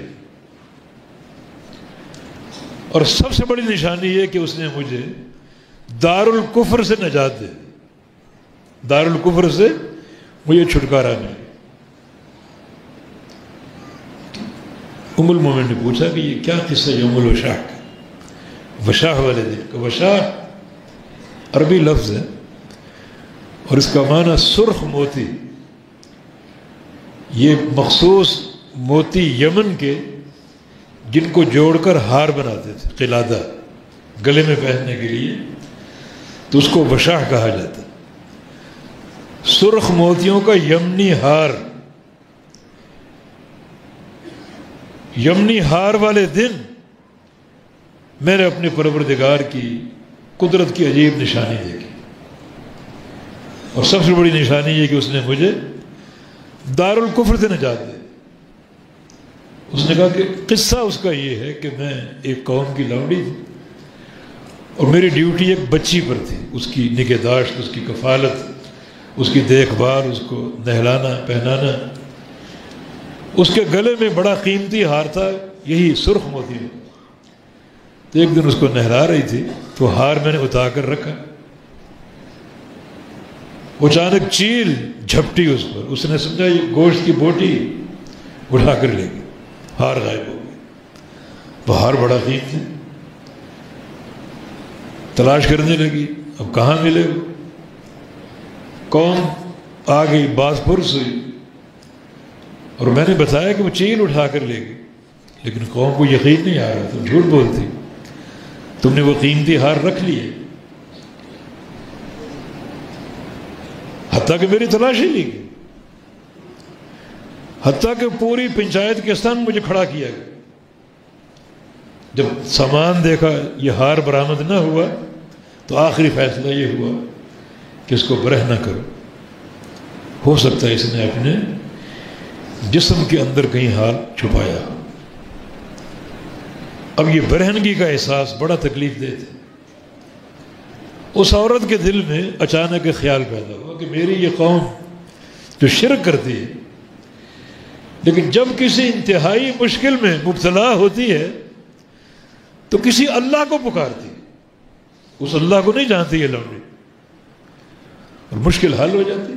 اور سب سے بڑی نشانی یہ کہ اس نے مجھے دار الکفر سے نجات دے، دار الکفر سے مجھے چھٹکارا ملے۔ ام المومن نے پوچھا کہ یہ کیا قصہ یوم الوشاح کا؟ وشاح والے دن کا، وشاح عربی لفظ ہے اور اس کا معنی سرخ موتی۔ یہ مخصوص موتی یمن کے جن کو جوڑ کر ہار بناتے تھے، قلادہ، گلے میں پہننے کے لیے، تو اس کو وشاح کہا جاتا ہے۔ سرخ موتیوں کا یمنی ہار، یمنی ہار والے دن میں نے اپنے پروردگار کی قدرت کی عجیب نشانی دیکھی، اور سب سے بڑی نشانی یہ کہ اس نے مجھے دار الکفر سے نجات دی۔ اس نے کہا کہ قصہ اس کا یہ ہے کہ میں ایک قوم کی لونڈی تھی، اور میری ڈیوٹی ایک بچی پر تھی، اس کی نگہداشت، اس کی کفالت، اس کی دیکھ بھال، اس کو نہلانا پہنانا۔ اس کے گلے میں بڑا قیمتی ہار تھا، یہی سرخ موتی۔ تو ایک دن اس کو نہلا رہی تھی تو ہار میں نے اتار کر رکھا، اچانک چیل جھپٹی اس پر، اس نے سمجھا یہ گوشت کی بوٹی، اٹھا کر لے گئی، ہار غائب ہو گئی۔ وہ ہار بڑا قیمتی، تلاش کرنے لگی، اب کہاں ملے وہ؟ قوم آ گئی، باز پرس ہوئی، اور میں نے بتایا کہ وہ چیل اٹھا کر لے گئی، لیکن قوم کو یقین نہیں آ رہا، تم جھوٹ بولتی، تم نے وہ قیمتی ہار رکھ لیے، حتیٰ کہ میری تلاشی لی گئی، حتیٰ کہ پوری پنچایت کے سامنے مجھے کھڑا کیا گیا۔ جب سامان دیکھا یہ ہار برآمد نہ ہوا تو آخری فیصلہ یہ ہوا کہ اس کو برہ نہ کرو، ہو سکتا ہے اس نے اپنے جسم کے اندر کہیں ہار چھپایا۔ اب یہ برہنگی کا احساس بڑا تکلیف دہ تھا۔ اس عورت کے دل میں اچانک ایک خیال پیدا ہوا کہ میری یہ قوم جو شرک کرتی ہے، لیکن جب کسی انتہائی مشکل میں مبتلا ہوتی ہے تو کسی اللہ کو پکارتی ہے، اس اللہ کو نہیں جانتی یہ لونڈی، اور مشکل حل ہو جاتی۔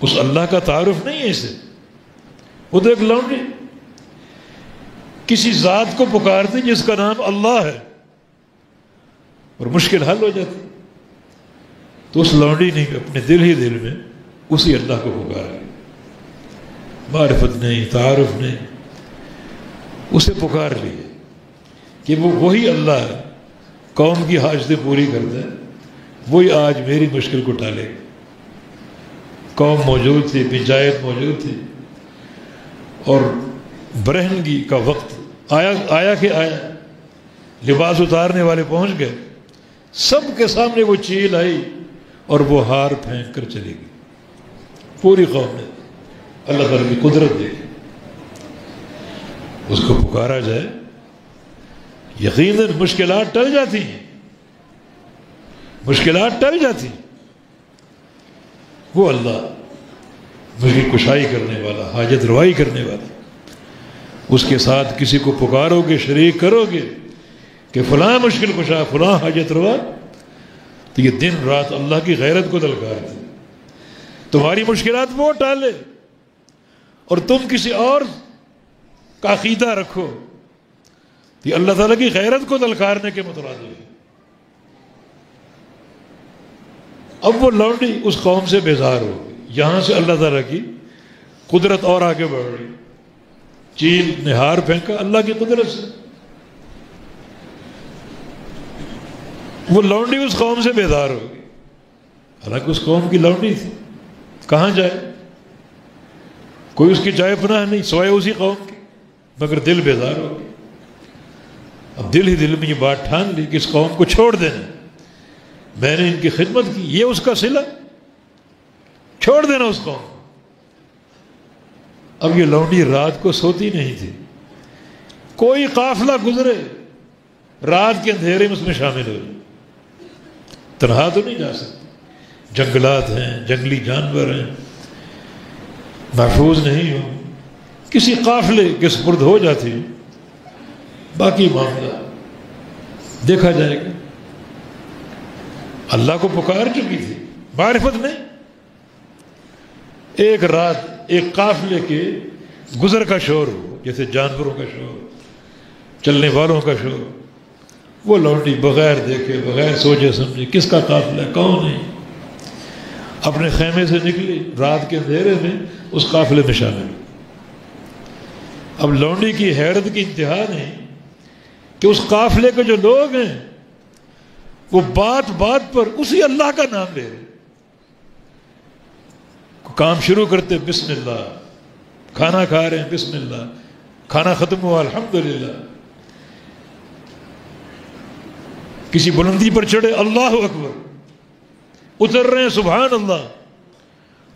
اس اللہ کا تعارف نہیں ہے اسے، وہ تو ایک لونڈی کسی ذات کو پکارتی جس کا نام اللہ ہے، اور مشکل حل ہو جاتی۔ تو اس لونڈی نے اپنے دل ہی دل میں اسی اللہ کو پکارا، معرفت نہیں، تعارف نہیں، اسے پکار لیا کہ وہ وہی اللہ ہے، قوم کی حاجتیں پوری کرتا ہے، وہی آج میری مشکل کو ٹالے گا۔ قوم موجود تھی، پنچایت موجود تھی، اور برہنگی کا وقت آیا کہ آیا، لباس اتارنے والے پہنچ گئے، سب کے سامنے وہ چیل آئی اور وہ ہار پھینک کر چلی گئی۔ پوری قوم نے اللہ تعالیٰ کی قدرت دیکھی۔ اس کو پکارا جائے، یقیناً مشکلات ٹل جاتی ہیں، مشکلات ٹل جاتی ہیں۔ وہ اللہ مشکل کشائی کرنے والا، حاجت روائی کرنے والا، اس کے ساتھ کسی کو پکارو گے، شریک کرو گے کہ فلاں مشکل کشا، فلاں حاجت روا، تو یہ دن رات اللہ کی غیرت کو دلکار دے، تمہاری مشکلات وہ ٹالے، اور تم کسی اور کا عقیدہ رکھو، یہ اللہ تعالیٰ کی غیرت کو دلکارنے کے مترادف ہے۔ اب وہ لونڈی اس قوم سے بیزار ہو گئی، یہاں سے اللہ تعالیٰ کی قدرت اور آگے بڑھ رہی، چیل نے ہار پھینکا اللہ کی قدرت سے، وہ لونڈی اس قوم سے بیزار ہو گئی، حالانکہ اس قوم کی لونڈی تھی، کہاں جائے، کوئی اس کی جائے پناہ نہیں سوائے اسی قوم کی، مگر دل بیزار ہو گئی۔ اب دل ہی دل میں یہ بات ٹھان لی کہ اس قوم کو چھوڑ دینا، میں نے ان کی خدمت کی، یہ اس کا صلہ، چھوڑ دینا اس قوم کو۔ اب یہ لونڈی رات کو سوتی نہیں تھی، کوئی قافلہ گزرے رات کے اندھیرے میں اس میں شامل ہو جائے، تنہا تو نہیں جا سکتی، جنگلات ہیں، جنگلی جانور ہیں، محفوظ نہیں ہو، کسی قافلے کے سپرد ہو جاتی، باقی معاملہ دیکھا جائے گا۔ اللہ کو پکار چکی تھی، معرفت نہیں، ایک رات ایک قافلے کے گزر کا شور ہو، جیسے جانوروں کا شور، چلنے والوں کا شور، وہ لونڈی بغیر دیکھے، بغیر سوچے سمجھے کس کا قافلہ ہے، کون ہے، اپنے خیمے سے نکلی، رات کے اندھیرے میں اس قافلے میں شامل ہوئی۔ اب لونڈی کی حیرت کی انتہا نہیں کہ اس قافلے کے جو لوگ ہیں وہ بات بات پر اسی اللہ کا نام لے رہے، کام شروع کرتے بسم اللہ، کھانا کھا رہے ہیں بسم اللہ، کھانا ختم ہوا الحمدللہ، کسی بلندی پر چڑھے اللہ اکبر، اتر رہے ہیں سبحان اللہ،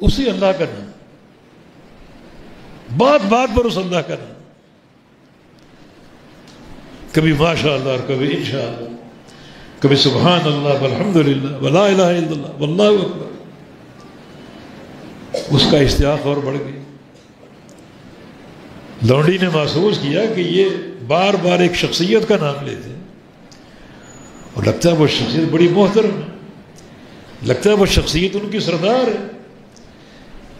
اسی اللہ کا نام، بات بات پر اس اللہ کا نام، کبھی ماشاء اللہ اور کبھی انشاءاللہ، کبھی سبحان اللہ والحمدللہ ولا الہ الا اللہ واللہ اکبر۔ اس کا اشتیاق اور بڑھ گئی۔ لونڈی نے محسوس کیا کہ یہ بار بار ایک شخصیت کا نام لیتے ہیں، اور لگتا ہے وہ شخصیت بڑی محترم ہے، لگتا ہے وہ شخصیت ان کی سردار ہے،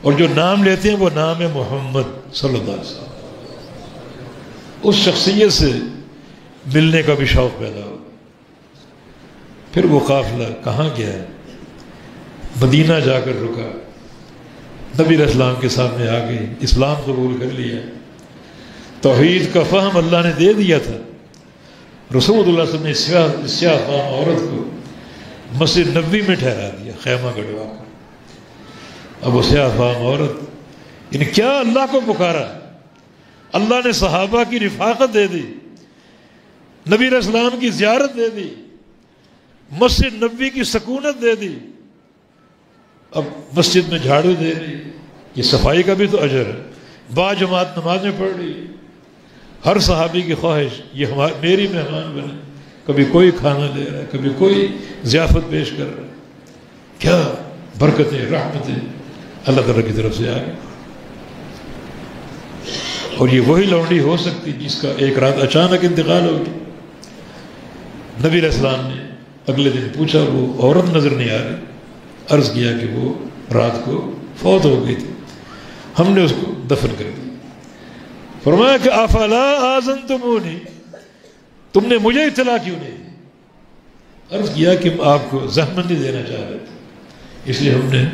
اور جو نام لیتے ہیں وہ نام ہے محمد صلی اللہ علیہ وسلم۔ اس شخصیت سے ملنے کا بھی شوق پیدا ہو۔ پھر وہ قافلہ کہاں گیا، مدینہ جا کر رکا، نبی علیہ السلام کے سامنے آ گئی، اسلام قبول کر لیا، توحید کا فہم اللہ نے دے دیا تھا۔ رسول اللہ صلی اللہ علیہ وسلم نے سیاہ فام عورت کو مسجد نبوی میں ٹھہرا دیا، خیمہ گڑوا کر۔ اب وہ سیاہ فام عورت یعنی کیا اللہ کو پکارا، اللہ نے صحابہ کی رفاقت دے دی، نبی علیہ السلام کی زیارت دے دی، مسجد نبوی کی سکونت دے دی، اب مسجد میں جھاڑو دے رہی، یہ صفائی کا بھی تو اجر ہے، با جماعت نمازیں پڑھ رہی، ہر صحابی کی خواہش یہ میری مہمان بنے، کبھی کوئی کھانا دے رہا ہے، کبھی کوئی ضیافت پیش کر رہا ہے، کیا برکتیں رحمتیں اللہ تعالیٰ کی طرف سے آ گئی۔ اور یہ وہی لونڈی ہو سکتی جس کا ایک رات اچانک انتقال ہو گیا۔ نبی علیہ السلام نے اگلے دن پوچھا، وہ عورت نظر نہیں آ رہی، عرض کیا کہ وہ رات کو فوت ہو گئی تھی، ہم نے اس کو دفن کر دیا۔ فرمایا کہ افلا آذنتمونی، تم نے مجھے اطلاع کیوں نہیں دی؟ عرض کیا کہ ہم آپ کو زحمت نہیں دینا چاہ رہے تھے، اس لیے ہم نے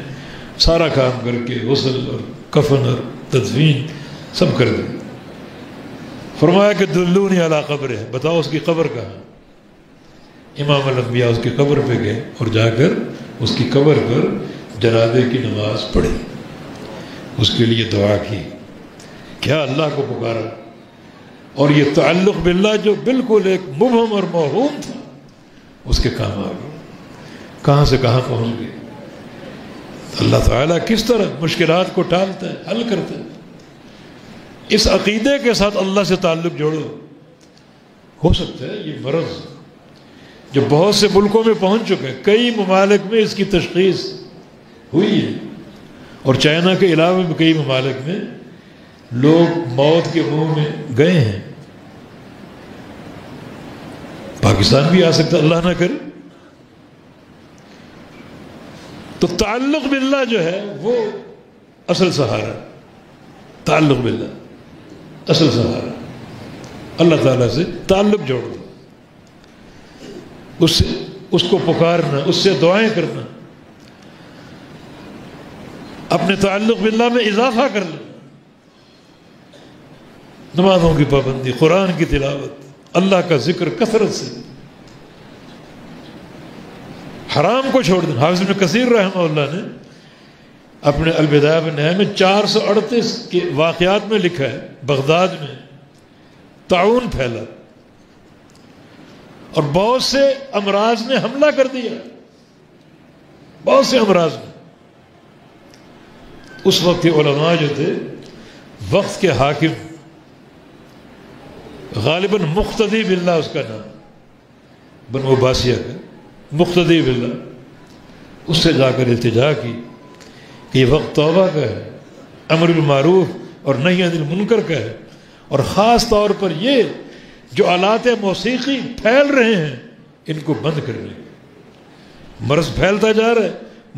سارا کام کر کے غسل اور کفن اور تدفین سب کر دیا۔ فرمایا کہ دلونی علی قبر ہے، بتاؤ اس کی قبر کہاں؟ امام الانبیاء اس کی قبر پہ گئے اور جا کر اس کی قبر پر جنازے کی نماز پڑھی، اس کے لیے دعا کی، کیا اللہ کو پکارا، اور یہ تعلق باللہ جو بالکل ایک مبہم اور موہوم تھا اس کے کام آ گیا، کہاں سے کہاں پہنچ گئے۔ اللہ تعالیٰ کس طرح مشکلات کو ٹالتا ہے، حل کرتا ہے۔ اس عقیدے کے ساتھ اللہ سے تعلق جوڑو، ہو سکتا ہے یہ مرض جو بہت سے ملکوں میں پہنچ چکا ہے، کئی ممالک میں اس کی تشخیص ہوئی ہے، اور چائنا کے علاوہ بھی کئی ممالک میں لوگ موت کے منہ میں گئے ہیں۔ پاکستان بھی آ سکتا، اللہ نہ کرے۔ تو تعلق باللہ جو ہے وہ اصل سہارا، تعلق باللہ اصل سہارا، اللہ تعالیٰ سے تعلق جوڑ دو، اس کو پکارنا، اس سے دعائیں کرنا، اپنے تعلق باللہ میں اضافہ کر لینا، نمازوں کی پابندی، قرآن کی تلاوت، اللہ کا ذکر کثرت سے، حرام کو چھوڑ دینا۔ حافظ ابن کثیر رحمہ اللہ نے اپنے البدایہ والنہایہ میں 438 کے واقعات میں لکھا ہے، بغداد میں طاعون پھیلا اور بہت سے امراض نے حملہ کر دیا، بہت سے امراض نے۔ اس وقت کے علماء جو تھے، وقت کے حاکم، غالباً مقتدی باللہ اس کا نام، بنو عباسیہ کا مقتدی باللہ، اس سے جا کر التجا کی کہ یہ وقت توبہ کا ہے، امر بالمعروف اور نہی عن المنکر کا ہے، اور خاص طور پر یہ جو آلات موسیقی پھیل رہے ہیں ان کو بند کر لیں۔ مرض پھیلتا جا رہا ہے،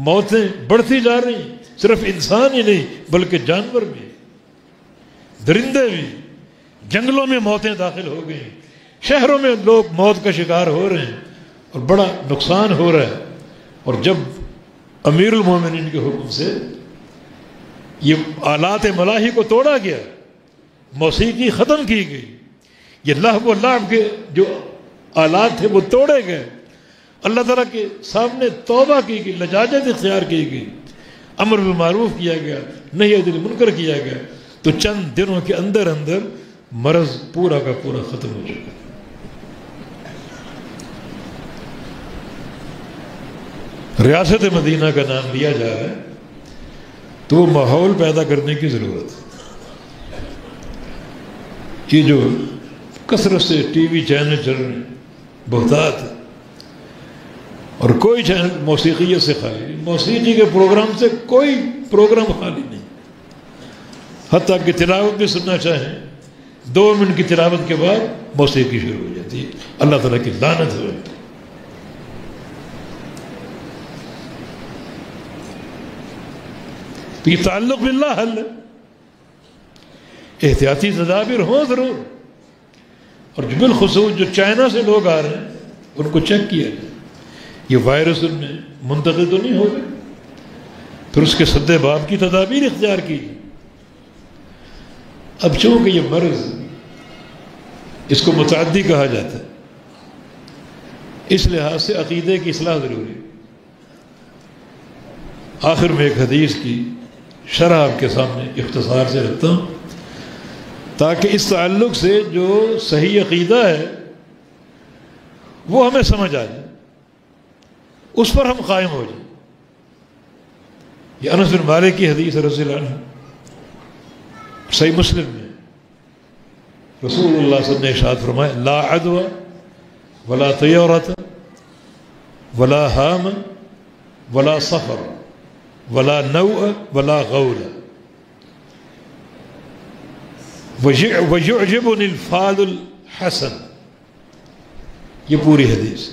موتیں بڑھتی جا رہی ہیں، صرف انسان ہی نہیں بلکہ جانور بھی، درندے بھی، جنگلوں میں موتیں داخل ہو گئی، شہروں میں لوگ موت کا شکار ہو رہے ہیں اور بڑا نقصان ہو رہا ہے۔ اور جب امیر المومنین کے حکم سے یہ آلات ملاحی کو توڑا گیا، موسیقی ختم کی گئی، یہ لہو و لعب کے جو آلات تھے وہ توڑے گئے، اللہ تعالیٰ کے سامنے توبہ کی گئی، لجاجت اختیار کی گئی، امر بالمعروف کیا گیا، نہی عن المنکر کیا گیا، تو چند دنوں کے اندر اندر مرض پورا کا پورا ختم ہو چکا۔ ریاست مدینہ کا نام لیا جا رہا ہے تو ماحول پیدا کرنے کی ضرورت ہے۔ یہ جو کثرت سے ٹی وی چینل چل رہے ہیں، بہتات ہے، اور کوئی چینل موسیقیت سے خالی نہیں، موسیقی کے پروگرام سے کوئی پروگرام خالی نہیں، حتیٰ کہ تلاوت بھی سننا چاہیں 2 منٹ کی تلاوت کے بعد موسیقی شروع ہو جاتی ہے، اللہ تعالیٰ کی لعنت ہے۔ تو یہ تعلق باللہ حل ہے، احتیاطی تدابیر ہوں ضرور، اور بالخصوص جو چائنا سے لوگ آ رہے ہیں ان کو چیک کیا جائے، یہ وائرس ان میں منتقل تو نہیں ہو گئے، پھر اس کے سد باب کی تدابیر اختیار کی۔ اب چونکہ یہ مرض اس کو متعدی کہا جاتا ہے، اس لحاظ سے عقیدے کی اصلاح ضروری ہے۔ آخر میں ایک حدیث کی شرح آپ کے سامنے اختصار سے رکھتا ہوں، تاکہ اس تعلق سے جو صحیح عقیدہ ہے وہ ہمیں سمجھ آ جائے، اس پر ہم قائم ہو جائیں۔ یہ انس بن مالک کی حدیث رضی اللہ عنہ، صحیح مسلم میں رسول اللہ صلی اللہ علیہ وسلم نے ارشاد فرمایا: لا عدوى ولا طیرۃ ولا ہام ولا صفر ولا نوء ولا غول ويعجبني الفال الحسن۔ یہ پوری حدیث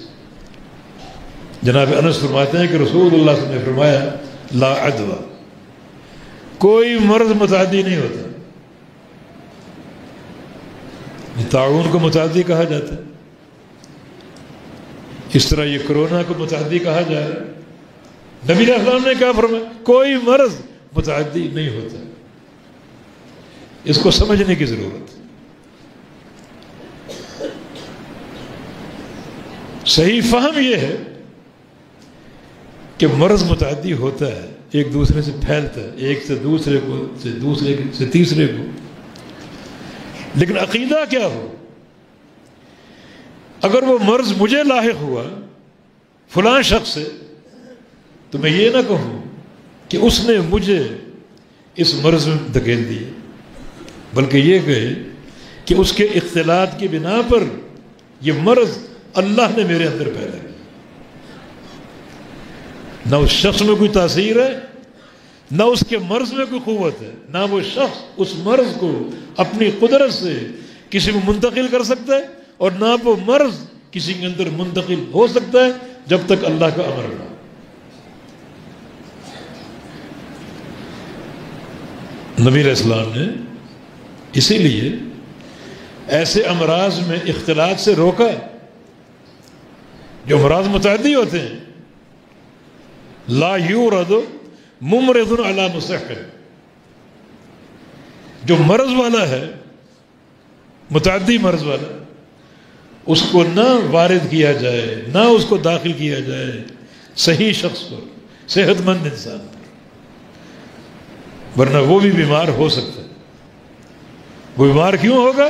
جناب انس فرماتے ہیں کہ رسول اللہ صلی اللہ علیہ وسلم نے فرمایا لا عدوى، کوئی مرض متعدی نہیں ہوتا۔ طاعون کو متعدی کہا جاتا ہے، اس طرح یہ کرونا کو متعدی کہا جا رہا ہے۔ نبی علیہ السلام نے کیا فرمایا؟ کوئی مرض متعدی نہیں ہوتا۔ اس کو سمجھنے کی ضرورت ہے۔ صحیح فہم یہ ہے کہ مرض متعدی ہوتا ہے، ایک دوسرے سے پھیلتا ہے، ایک سے دوسرے کو، سے دوسرے سے تیسرے کو، لیکن عقیدہ کیا ہو؟ اگر وہ مرض مجھے لاحق ہوا فلاں شخص سے، تو میں یہ نہ کہوں کہ اس نے مجھے اس مرض میں دھکیل دیا، بلکہ یہ کہے کہ اس کے اختلاط کی بنا پر یہ مرض اللہ نے میرے اندر پیدا کیا۔ نہ اس شخص میں کوئی تاثیر ہے، نہ اس کے مرض میں کوئی قوت ہے، نہ وہ شخص اس مرض کو اپنی قدرت سے کسی میں منتقل کر سکتا ہے، اور نہ وہ مرض کسی کے اندر منتقل ہو سکتا ہے جب تک اللہ کا امر نہ ہو۔ نبی علیہ السلام نے اسی لیے ایسے امراض میں اختلاط سے روکا جو امراض متعدی ہوتے ہیں۔ لا یورد ممرض علی مصح، جو مرض والا ہے، متعدی مرض والا، اس کو نہ وارد کیا جائے، نہ اس کو داخل کیا جائے صحیح شخص پر، صحت مند انسان پر، ورنہ وہ بھی بیمار ہو سکتا ہے۔ وہ بیمار کیوں ہوگا؟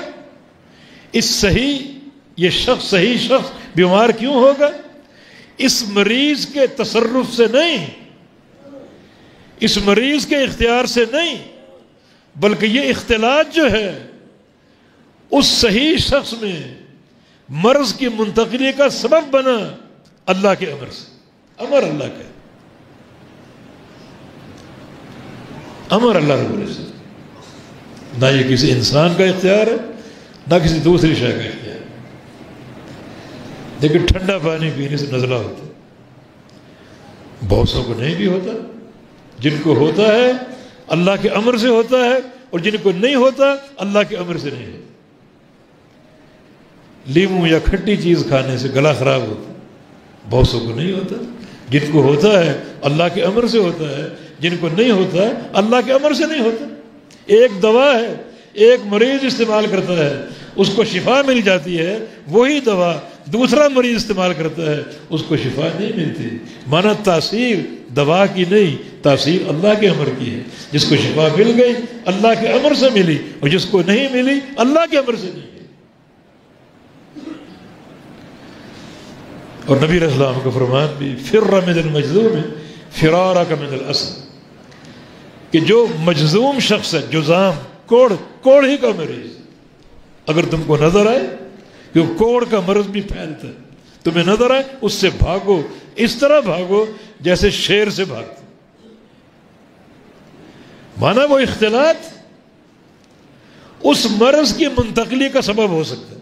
یہ شخص صحیح شخص بیمار کیوں ہوگا؟ اس مریض کے تصرف سے نہیں، اس مریض کے اختیار سے نہیں، بلکہ یہ اختلاط جو ہے اس صحیح شخص میں مرض کی منتقلی کا سبب بنا اللہ کے امر سے۔ امر اللہ کا، امر اللہ رب العزت، نہ یہ کسی انسان کا اختیار ہے، نہ کسی دوسری شے کا اختیار ہے۔ لیکن ٹھنڈا پانی پینے سے نزلہ ہوتا ہے، بہت سو کو نہیں بھی ہوتا۔ جن کو ہوتا ہے اللہ کے امر سے ہوتا ہے، اور جن کو نہیں ہوتا اللہ کے امر سے نہیں ہوتا۔ لیمو یا کھٹی چیز کھانے سے گلا خراب ہوتا ہے، بہت سو کو نہیں ہوتا۔ جن کو ہوتا ہے اللہ کے امر سے ہوتا ہے، جن کو نہیں ہوتا اللہ کے امر سے نہیں ہوتا۔ ایک دوا ہے، ایک مریض استعمال کرتا ہے، اس کو شفا مل جاتی ہے، وہی دوا دوسرا مریض استعمال کرتا ہے، اس کو شفا نہیں ملتی۔ مانا تاثیر دوا کی نہیں، تاثیر اللہ کے امر کی ہے۔ جس کو شفا مل گئی اللہ کے امر سے ملی، اور جس کو نہیں ملی اللہ کے امر سے نہیں ملی۔ اور نبی علیہ السلام کا فرمان بھی فر من المجذوم فرارک من الاسد، کہ جو مجذوم شخص ہے، جذام کوڑ ہی کا مریض، اگر تم کو نظر آئے کہ کوڑ کا مرض بھی پھیلتا ہے، تمہیں نظر آئے اس سے بھاگو، اس طرح بھاگو جیسے شیر سے بھاگتے۔ مانا وہ اختلاط اس مرض کی منتقلی کا سبب ہو سکتا ہے۔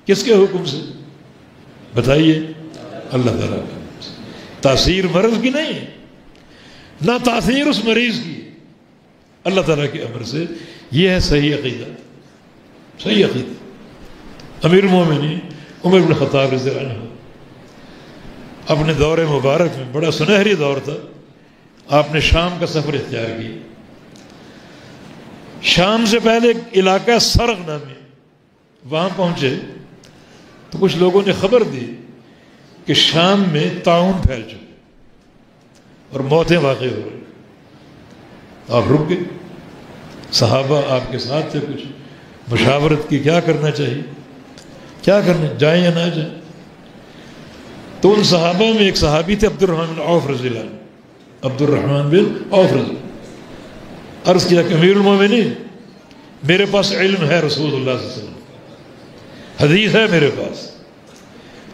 کس کے حکم سے؟ بتائیے، اللہ تعالیٰ کا۔ تاثیر مرض کی نہیں ہے، نہ تاثیر اس مریض کی، اللہ تعالیٰ کے امر سے۔ یہ ہے صحیح عقیدہ، صحیح عقیدہ۔ امیر المومنین عمر بن الخطاب رضی اللہ عنہ اپنے دور مبارک میں، بڑا سنہری دور تھا، آپ نے شام کا سفر اختیار کیا۔ شام سے پہلے ایک علاقہ سرغ نامی، وہاں پہنچے تو کچھ لوگوں نے خبر دی کہ شام میں طاعون پھیل چکے اور موتیں واقع ہو رہی۔ آپ رک گئے، صحابہ آپ کے ساتھ تھے، کچھ مشاورت کی کیا کرنا چاہیے، کیا کرنا، جائیں یا نہ جائیں۔ تو ان صحابہ میں ایک صحابی تھے عبد الرحمن بن عوف رضی اللہ عنہ، عبد الرحمن بن عوف رضی اللہ، عرض کیا کہ امیر المومنین میرے پاس علم ہے رسول اللہ صلی اللہ علیہ وسلم کا، حدیث ہے میرے پاس،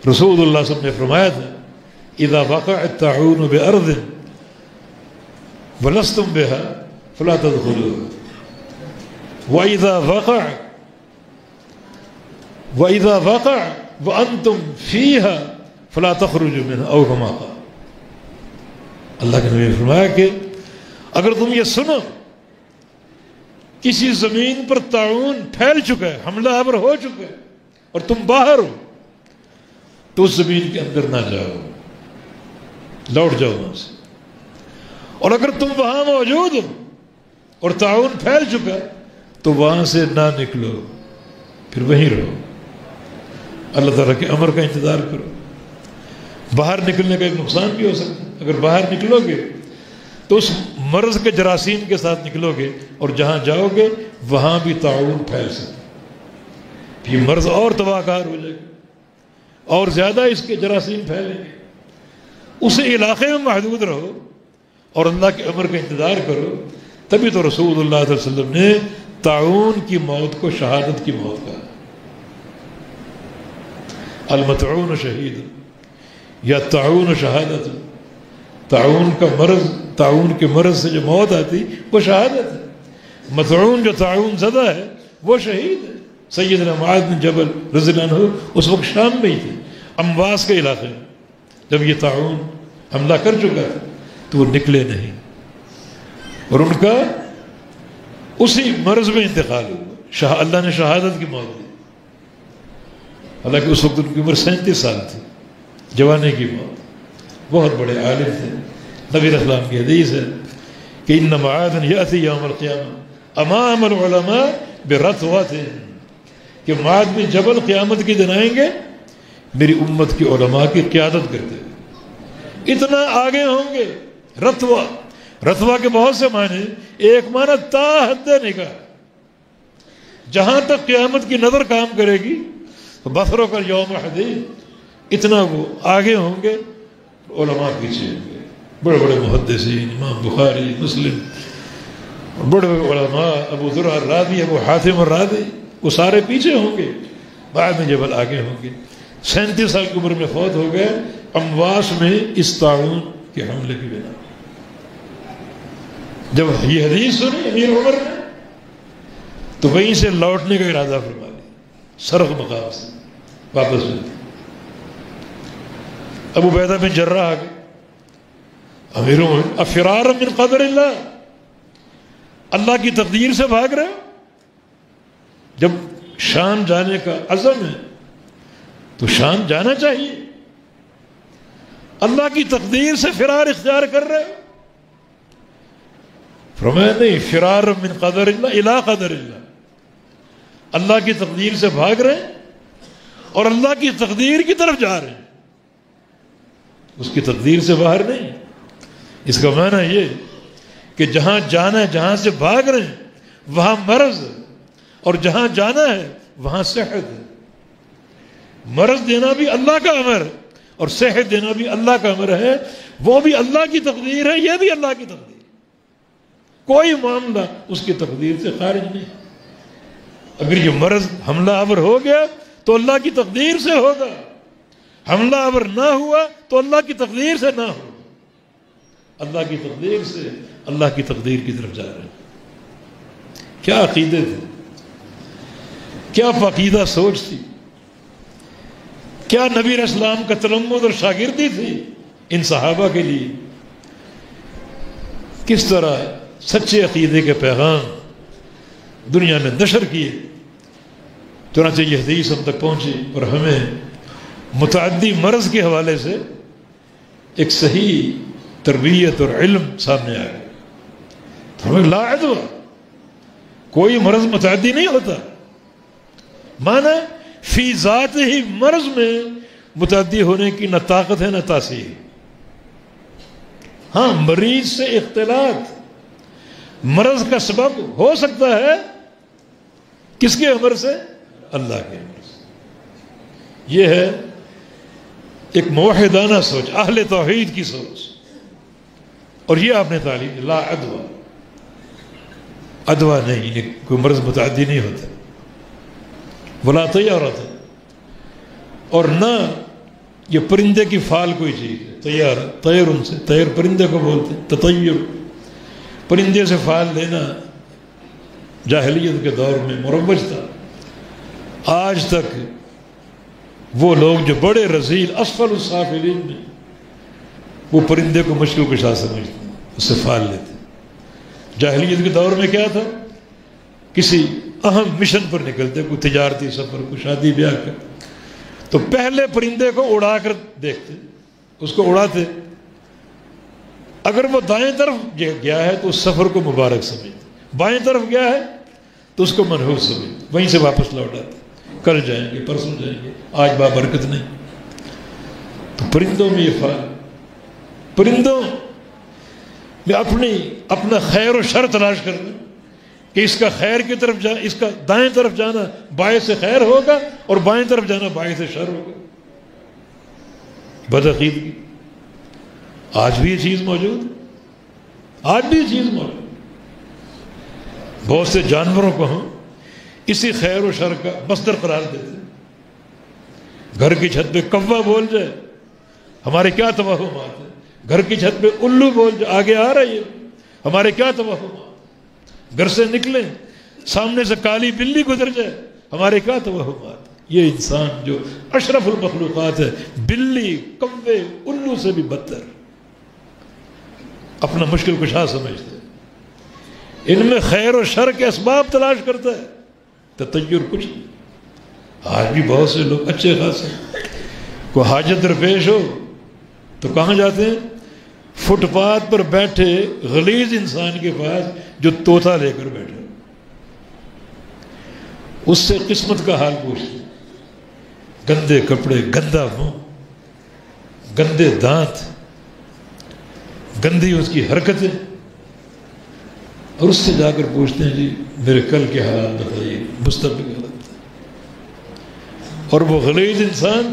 رسول اللہ صلی اللہ علیہ وسلم نے فرمایا تھا اذا وقع الطاعون بأرض ولستم بها فلا تدخلوها وإذا وقع وأنتم فيها فلا تخرجوا منها أو كما قال۔ اللہ کے نبی نے فرمایا کہ اگر تم یہ سنو کسی زمین پر طاعون پھیل چکا ہے، حملہ آور ہو چکا ہے، اور تم باہر ہو تو اس زمین کے اندر نہ جاؤ، لوٹ جاؤ وہاں سے، اور اگر تم وہاں موجود ہو اور طاعون پھیل چکا تو وہاں سے نہ نکلو، پھر وہیں رہو، اللہ تعالیٰ کے امر کا انتظار کرو۔ باہر نکلنے کا ایک نقصان بھی ہو سکتا ہے، اگر باہر نکلو گے تو اس مرض کے جراثیم کے ساتھ نکلو گے، اور جہاں جاؤ گے وہاں بھی طاعون پھیل سکتا ہے، یہ مرض اور تباہ کار ہو جائے گا، اور زیادہ اس کے جراثیم پھیلیں گے۔ اس علاقے میں محدود رہو اور اللہ کے امر کا انتظار کرو، تبھی تو رسول اللہ صلی اللہ علیہ وسلم نے طاعون کی موت کو شہادت کی موت کہا۔ المطعون شہید یا طاعون شہادت، طاعون کا مرض، طاعون کے مرض سے جو موت آتی وہ شہادت ہے، مطعون جو طاعون زدہ ہے وہ شہید ہے۔ سیدنا معاذ بن جبل رضی اللہ عنہ اس وقت شام میں ہی تھے، امواس کے علاقے میں، جب یہ طاعون حملہ کر چکا تو وہ نکلے نہیں، اور ان کا اسی مرض میں انتقال ہوا، اللہ نے شہادت کی موت دی۔ حالانکہ اس وقت ان کی عمر 37 سال تھی، جوانی کی موت، بہت بڑے عالم تھے۔ نبی علیہ السلام کی حدیث ہے کہ ان معاذ یأتی یوم القیامہ امام العلماء برتوۃ، کہ معاذ بن جبل قیامت کے دن آئیں گے میری امت کی علماء کی قیادت کرتے ہوئے، اتنا آگے ہوں گے۔ رتوہ، رتوہ کے بہت سے معنی، ایک معنی تا حد نگاہ، جہاں تک قیامت کی نظر کام کرے گی بصروں کا یوم حدید، اتنا وہ آگے ہوں گے، علماء پیچھے ہوں گے، بڑے بڑے محدثین، امام بخاری، مسلم، بڑے بڑے علماء، ابو ذر الرازی، ابو حاتم الرازی، وہ سارے پیچھے ہوں گے، بعد میں جبل آگے ہوں گے۔ 37 سال کی عمر میں فوت ہو گئے امواس میں اس طاعون کے حملے کی بنا۔ جب یہ حدیث سنی امیر عمر نے تو وہیں سے لوٹنے کا ارادہ فرما لیا، سرخ مقام سے واپس ہوئے۔ ابو عبیدہ بن جراح آگے، امیر عمر، افرارا من قدر اللہ، اللہ کی تقدیر سے بھاگ رہے ہو؟ جب شام جانے کا عزم ہے تو شام جانا چاہیے، اللہ کی تقدیر سے فرار اختیار کر رہے ہو؟ فرمایا نہیں، فرار من قدر اللہ الی قدر اللہ، اللہ کی تقدیر سے بھاگ رہے ہیں اور اللہ کی تقدیر کی طرف جا رہے ہیں، اس کی تقدیر سے باہر نہیں۔ اس کا معنی یہ کہ جہاں جانا ہے، جہاں سے بھاگ رہے ہیں وہاں مرض ہے، اور جہاں جانا ہے وہاں صحت ہے۔ مرض دینا بھی اللہ کا امر ہے اور صحت دینا بھی اللہ کا امر ہے، وہ بھی اللہ کی تقدیر ہے، یہ بھی اللہ کی تقدیر، کوئی معاملہ اس کی تقدیر سے خارج نہیں۔ اگر یہ مرض حملہ آور ہو گیا تو اللہ کی تقدیر سے ہوگا، حملہ آور نہ ہوا تو اللہ کی تقدیر سے نہ ہو، اللہ کی تقدیر سے اللہ کی تقدیر کی طرف جا رہے ہیں۔ کیا عقیدے تھے، کیا پاکیزہ سوچ تھی، کیا نبی علیہ السلام کا تلمذ اور شاگردی تھی ان صحابہ کے لیے، کس طرح سچے عقیدے کے پیغام دنیا میں نشر کیے۔ چنانچہ یہ حدیث ہم تک پہنچی اور ہمیں متعدی مرض کے حوالے سے ایک صحیح تربیت اور علم سامنے آ گیا۔ تو ہمیں لا عدوہ، کوئی مرض متعدی نہیں ہوتا، معنی فی ذات ہی مرض میں متعدی ہونے کی نہ طاقت ہے نہ تاثیر۔ ہاں، مریض سے اختلاط مرض کا سبب ہو سکتا ہے، کس کے امر سے؟ اللہ کے امر سے۔ یہ ہے ایک موحدانہ سوچ، اہل توحید کی سوچ. اور یہ آپ نے تعلیم دی، لا عدوہ، عدوہ نہیں، کوئی مرض متعدی نہیں ہوتا. ولا طیارۃ، اور نہ یہ پرندے کی فال کوئی چیز ہے. طیار، طیر ان سے، طیر پرندے کو بولتے ہیں. تطیر، پرندے سے فال لینا جاہلیت کے دور میں مروج تھا. آج تک وہ لوگ جو بڑے رذیل اسفل السافلین میں، وہ پرندے کو مشکل کشا سمجھتے ہیں، اس سے فال لیتے ہیں. جاہلیت کے دور میں کیا تھا؟ کسی اہم مشن پر نکلتے، کوئی تجارتی سفر، کوئی شادی بیاہ کا، تو پہلے پرندے کو اڑا کر دیکھتے، اس کو اڑاتے. اگر وہ دائیں طرف گیا ہے تو اس سفر کو مبارک سمجھتے، بائیں طرف گیا ہے تو اس کو منحوس سمجھتے، وہیں سے واپس لوٹ آتے. کل جائیں گے، پرسوں جائیں گے، آج بابرکت نہیں. تو پرندوں میں یہ فال، پرندوں میں اپنا خیر و شر تلاش کرنا کہ اس کا خیر کی طرف جا، اس کا دائیں طرف جانا باعث خیر ہوگا اور بائیں طرف جانا باعث شر ہوگا. بدعقیدگی. آج بھی یہ چیز موجود ہے، آج بھی یہ چیز موجود. بہت سے جانوروں کو ہم اسی خیر و شر کا مصدر قرار دیتے ہیں. گھر کی چھت پہ کوا بول جائے، ہمارے کیا توہمات ہیں. گھر کی چھت پہ الو بول جائے، آگے آ رہی ہے، ہمارے کیا توہمات. گھر سے نکلیں، سامنے سے کالی بلی گزر جائے، ہمارے کیا توہمات. یہ انسان جو اشرف المخلوقات ہے، بلی، کوے، الو سے بھی بدتر، اپنا مشکل کشا سمجھتے ہیں. ان میں خیر و شر کے اسباب تلاش کرتا ہے، تطیر کچھ نہیں. آج بھی بہت سے لوگ اچھے خاصے، کوئی حاجت درپیش ہو تو کہاں جاتے ہیں؟ فٹ پاتھ پر بیٹھے غلیظ انسان کے پاس جو طوطا لے کر بیٹھے، اس سے قسمت کا حال پوچھتے. گندے کپڑے، گندا منہ، گندے دانت، گندی اس کی حرکتیں، اور اس سے جا کر پوچھتے ہیں جی میرے کل کے حالات بتائیے، مستقبل کے حالات. اور وہ غلیظ انسان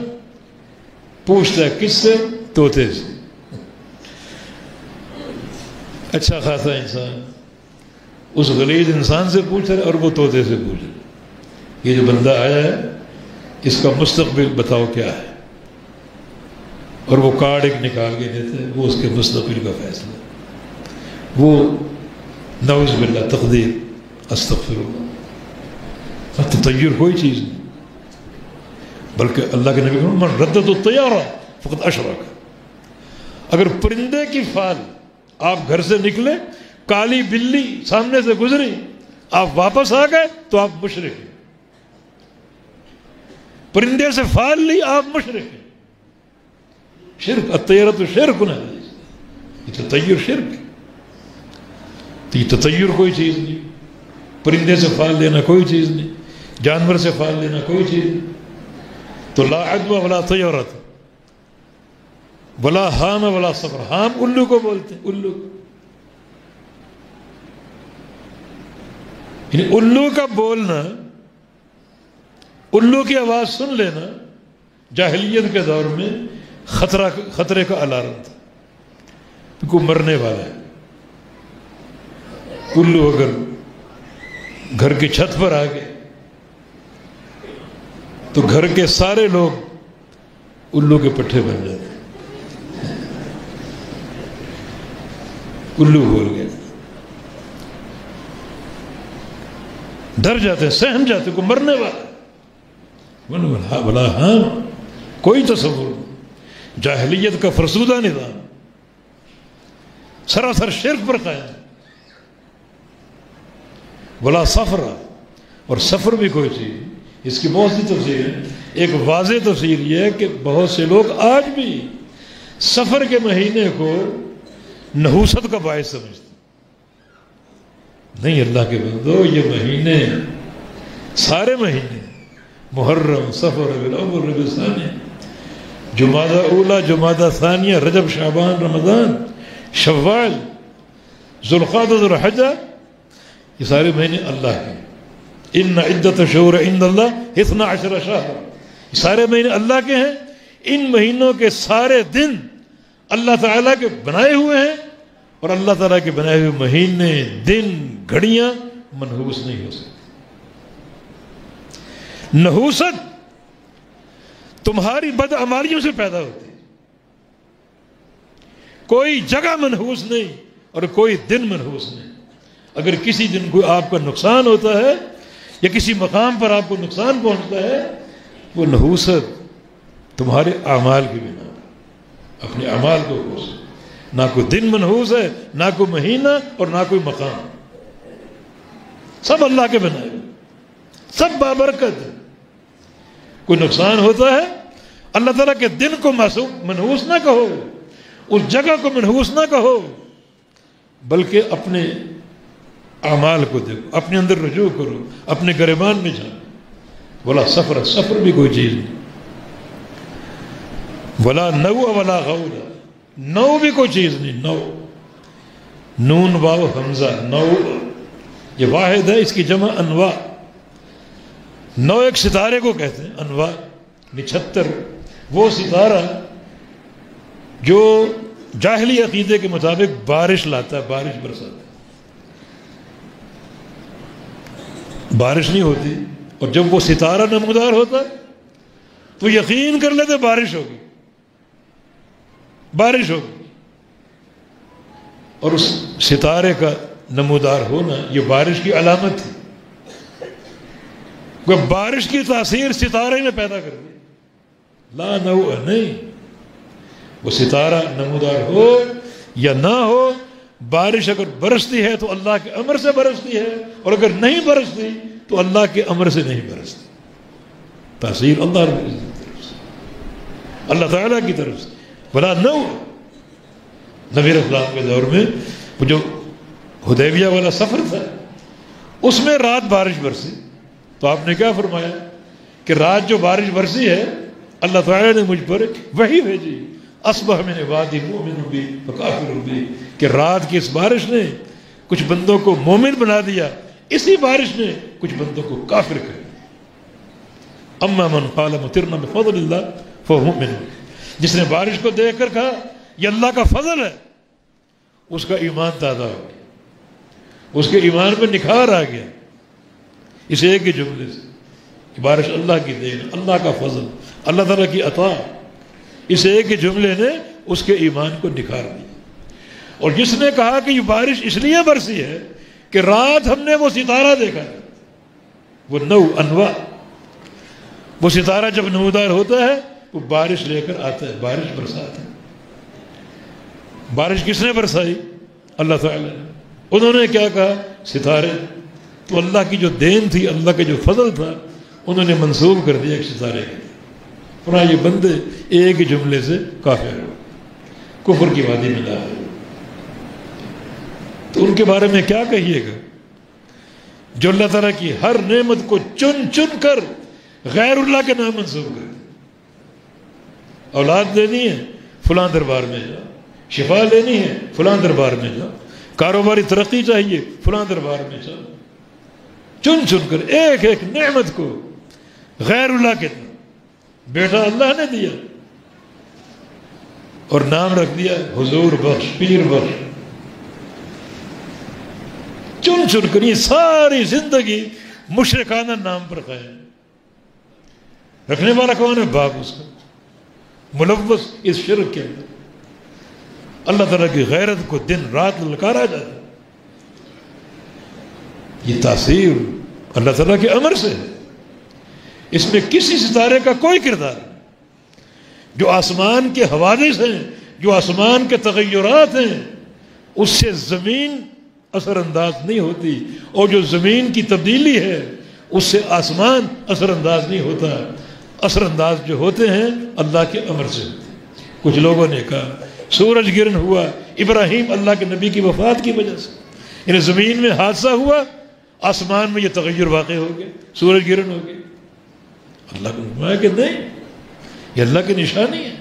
پوچھتا ہے کس سے؟ طوطے سے. اچھا خاصا انسان اس غلیظ انسان سے پوچھ رہا ہے اور وہ طوطے سے پوچھ رہا ہے یہ جو بندہ آیا ہے اس کا مستقبل بتاؤ کیا ہے. اور وہ کارڈ ایک نکال کے دیتے ہیں، وہ اس کے مستقبل کا فیصلہ. وہ نعوذ باللہ، تقدیر، استغفر اللہ. تطیر کوئی چیز نہیں، بلکہ اللہ کے نبی کہ من ردت الطیارہ فقط اشرک. اگر پرندے کی فال، آپ گھر سے نکلے، کالی بلی سامنے سے گزری، آپ واپس آ گئے تو آپ مشرک ہیں. پرندے سے فال لی، آپ مشرک ہیں. شرک، الطیرۃ شرک ہے، یہ تطیر شرک. تو یہ تطیر کوئی چیز نہیں. پرندے سے فال لینا کوئی چیز نہیں، جانور سے فال لینا کوئی چیز نہیں. تو لا عدوہ ولا طیرۃ ولا حام ولا صفر. حام الو کو بولتے ہیں، الو. یعنی الو کا بولنا، الو کی آواز سن لینا جاہلیت کے دور میں خطرے کا الارم تھا، کوئی مرنے والا ہے. الو اگر گھر کی چھت پر آ گئے تو گھر کے سارے لوگ الو کے پٹھے بن جاتے. الو بول گئے، ڈر جاتے، سہم جاتے، کوئی مرنے والا. بلا ہاں کوئی تصور نہیں. جاہلیت کا فرسودہ نظام سراسر شرک پر قائم. بلا سفر، اور سفر بھی کوئی چیز، اس کی بہت سی تفسیر ہے. ایک واضح تفسیر یہ ہے کہ بہت سے لوگ آج بھی سفر کے مہینے کو نحوست کا باعث سمجھتے. نہیں اللہ کے بندو، یہ مہینے، سارے مہینے، محرم، صفر، ربیع الاول، ربیع الثانی، جمادی اولیٰ، جمادی ثانیہ، رجب، شعبان، رمضان، شوال، ذوالقعدہ، ذوالحجہ، یہ سارے مہینے اللہ کے. ان عدت الشہور عند اللہ 12 شہر، یہ سارے مہینے اللہ کے ہیں. ان مہینوں کے سارے دن اللہ تعالیٰ کے بنائے ہوئے ہیں، اور اللہ تعالیٰ کے بنائے ہوئے مہینے، دن، گھڑیاں منحوس نہیں ہو سکتے۔ نحوست تمہاری بدعمالیوں سے پیدا ہوتی ہے، کوئی جگہ منحوس نہیں اور کوئی دن منحوس نہیں۔ اگر کسی دن کوئی آپ کا نقصان ہوتا ہے یا کسی مقام پر آپ کو نقصان پہنچتا ہے، وہ نحوست تمہارے اعمال کی بنا پر، اپنے اعمال کو کوس، نہ کوئی دن منحوس ہے، نہ کوئی مہینہ اور نہ کوئی مقام، سب اللہ کے بنائے ہوئے، سب بابرکت ہے۔ کوئی نقصان ہوتا ہے، اللہ تعالیٰ کے دن کو منحوس نہ کہو، اس جگہ کو منحوس نہ کہو، بلکہ اپنے اعمال کو دیکھو، اپنے اندر رجوع کرو، اپنے گریبان میں جاؤ۔ ولا سفر بھی کوئی چیز نہیں، ولا نو ولا غول، نو بھی کوئی چیز نہیں، نو، نون واو حمزہ، نو یہ واحد ہے، اس کی جمع انواع۔ نو ایک ستارے کو کہتے ہیں، انواع 76، وہ ستارہ جو جاہلی عقیدے کے مطابق بارش لاتا ہے، بارش برساتا ہے۔ بارش نہیں ہوتی، اور جب وہ ستارہ نمودار ہوتا تو یقین کر لیتے بارش ہوگی، بارش ہوگی۔ اور اس ستارے کا نمودار ہونا یہ بارش کی علامت تھی۔ وہ بارش کی تاثیر ستارے نے پیدا کر دی، لا نوع نہیں، وہ ستارہ نمودار ہو یا نہ ہو، بارش اگر برستی ہے تو اللہ کے امر سے برستی ہے، اور اگر نہیں برستی تو اللہ کے امر سے نہیں برستی۔ تاثیر اللہ رب العزت کی طرف سے، اللہ تعالیٰ کی طرف سے، بلا نوع۔ نبی اسلام کے دور میں وہ جو حدیبیہ والا سفر تھا، اس میں رات بارش برسی، تو آپ نے کیا فرمایا کہ رات جو بارش برسی ہے، اللہ تعالیٰ نے مجھ پر وحی بھیجی، اصبح من عبادی مؤمن بی وکافر بی، کہ رات کی اس بارش نے کچھ بندوں کو مومن بنا دیا، اسی بارش نے کچھ بندوں کو کافر کر دیا۔ اما من قال مطرنا بفضل اللہ فهو مؤمن، جس نے بارش کو دیکھ کر کہا یہ اللہ کا فضل ہے، اس کا ایمان تازہ ہو گیا، اس کے ایمان میں نکھار آ گیا، اس ایک ہی جملے سے کہ بارش اللہ کی دین، اللہ کا فضل، اللہ تعالیٰ کی عطا، اس ایک ہی جملے نے اس کے ایمان کو نکھار دیا۔ اور جس نے کہا کہ یہ بارش اس لیے برسی ہے کہ رات ہم نے وہ ستارہ دیکھا، وہ نو انواع، وہ ستارہ جب نمودار ہوتا ہے وہ بارش لے کر آتا ہے، بارش برساتا ہے۔ بارش کس نے برسائی؟ اللہ تعالیٰ نے۔ انہوں نے کیا کہا؟ ستارے۔ تو اللہ کی جو دین تھی، اللہ کا جو فضل تھا، انہوں نے منسوب کر دیا ایک ستارے کے، پورا یہ بندے ایک ہی جملے سے کافر ہو، کفر کی وادی میں داخل۔ تو ان کے بارے میں کیا کہیے گا جو اللہ تعالیٰ کی ہر نعمت کو چن چن کر غیر اللہ کے نام منسوب کر دے؟ اولاد لینی ہے فلاں دربار میں جا، شفا لینی ہے فلاں دربار میں جا، کاروباری ترقی چاہیے فلاں دربار میں جا، چن چن کر ایک ایک نعمت کو غیر اللہ کے نام۔ بیٹا اللہ نے دیا اور نام رکھ دیا حضور بخش، پیر بخش، چن چن کر یہ ساری زندگی مشرکانہ نام پر قائم۔ رکھنے والا کون ہے؟ باپ اس کا ملوث اس شرک کے اندر۔ اللہ تعالیٰ کی غیرت کو دن رات للکارا جاتا ہے۔ یہ تاثیر اللہ تعالیٰ کے امر سے ہے، اس میں کسی ستارے کا کوئی کردار نہیں۔ جو آسمان کے حوادث ہیں، جو آسمان کے تغیرات ہیں، اس سے زمین اثر انداز نہیں ہوتی، اور جو زمین کی تبدیلی ہے اس سے آسمان اثر انداز نہیں ہوتا۔ اثر انداز جو ہوتے ہیں اللہ کے امر سے ہوتے ہیں۔ کچھ لوگوں نے کہا سورج گرہن ہوا ابراہیم اللہ کے نبی کی وفات کی وجہ سے، یعنی زمین میں حادثہ ہوا، آسمان میں یہ تغیر واقع ہو گیا، سورج گرہن ہو گیا۔ اللہ کو فرمایا کہ نہیں، یہ اللہ کی نشانی ہے،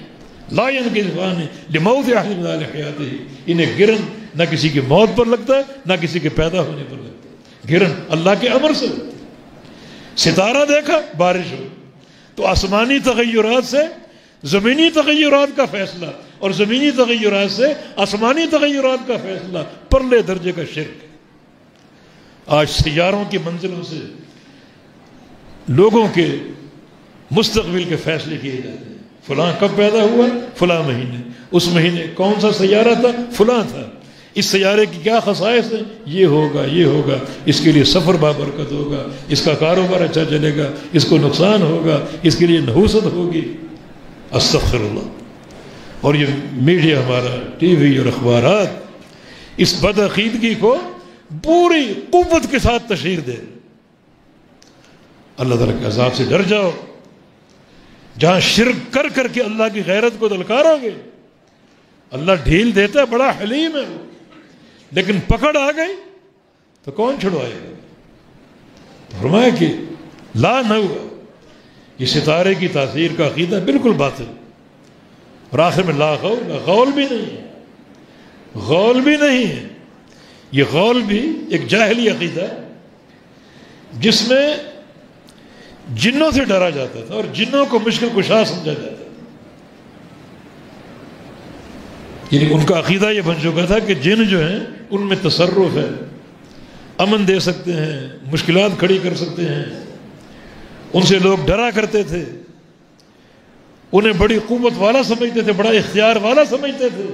لا ينقذفان لموت احد من حیاتہ، انہیں گرہن نہ کسی کی موت پر لگتا ہے نہ کسی کے پیدا ہونے پر لگتا ہے، گرہن اللہ کے امر سے ہوتا ہے۔ ستارہ دیکھا بارش ہو، تو آسمانی تغیرات سے زمینی تغیرات کا فیصلہ اور زمینی تغیرات سے آسمانی تغیرات کا فیصلہ پرلے درجے کا شرک ہے۔ آج سیاروں کی منزلوں سے لوگوں کے مستقبل کے فیصلے کیے جاتے ہیں۔ فلاں کب پیدا ہوا؟ فلاں مہینے، اس مہینے کون سا سیارہ تھا؟ فلاں تھا، اس سیارے کی کیا خصائص ہیں؟ یہ ہوگا، یہ ہوگا، اس کے لیے سفر بابرکت ہوگا، اس کا کاروبار اچھا چلے گا، اس کو نقصان ہوگا، اس کے لیے نحوست ہوگی۔ استغفر اللہ۔ اور یہ میڈیا ہمارا، ٹی وی اور اخبارات اس بدعقیدگی کو پوری قوت کے ساتھ تشہیر دے۔ اللہ تعالیٰ کے عذاب سے ڈر جاؤ۔ جہاں شرک کر کر کے اللہ کی غیرت کو دلکارو گے، اللہ ڈھیل دیتا ہے، بڑا حلیم ہے وہ، لیکن پکڑ آ گئی تو کون چھڑوائے گا؟ تو فرمایا کہ لا نہ ہوا، یہ ستارے کی تاثیر کا عقیدہ بالکل باطل، اور آخر میں لا غول، غول بھی نہیں ہے، غول بھی نہیں ہے۔ یہ غول بھی ایک جاہلی عقیدہ ہے جس میں جنوں سے ڈرا جاتا تھا اور جنوں کو مشکل کشا سمجھا جاتا تھا۔ یعنی ان کا عقیدہ یہ بن چکا تھا کہ جن جو ہیں ان میں تصرف ہے، امن دے سکتے ہیں، مشکلات کھڑی کر سکتے ہیں، ان سے لوگ ڈرا کرتے تھے، انہیں بڑی قوت والا سمجھتے تھے، بڑا اختیار والا سمجھتے تھے۔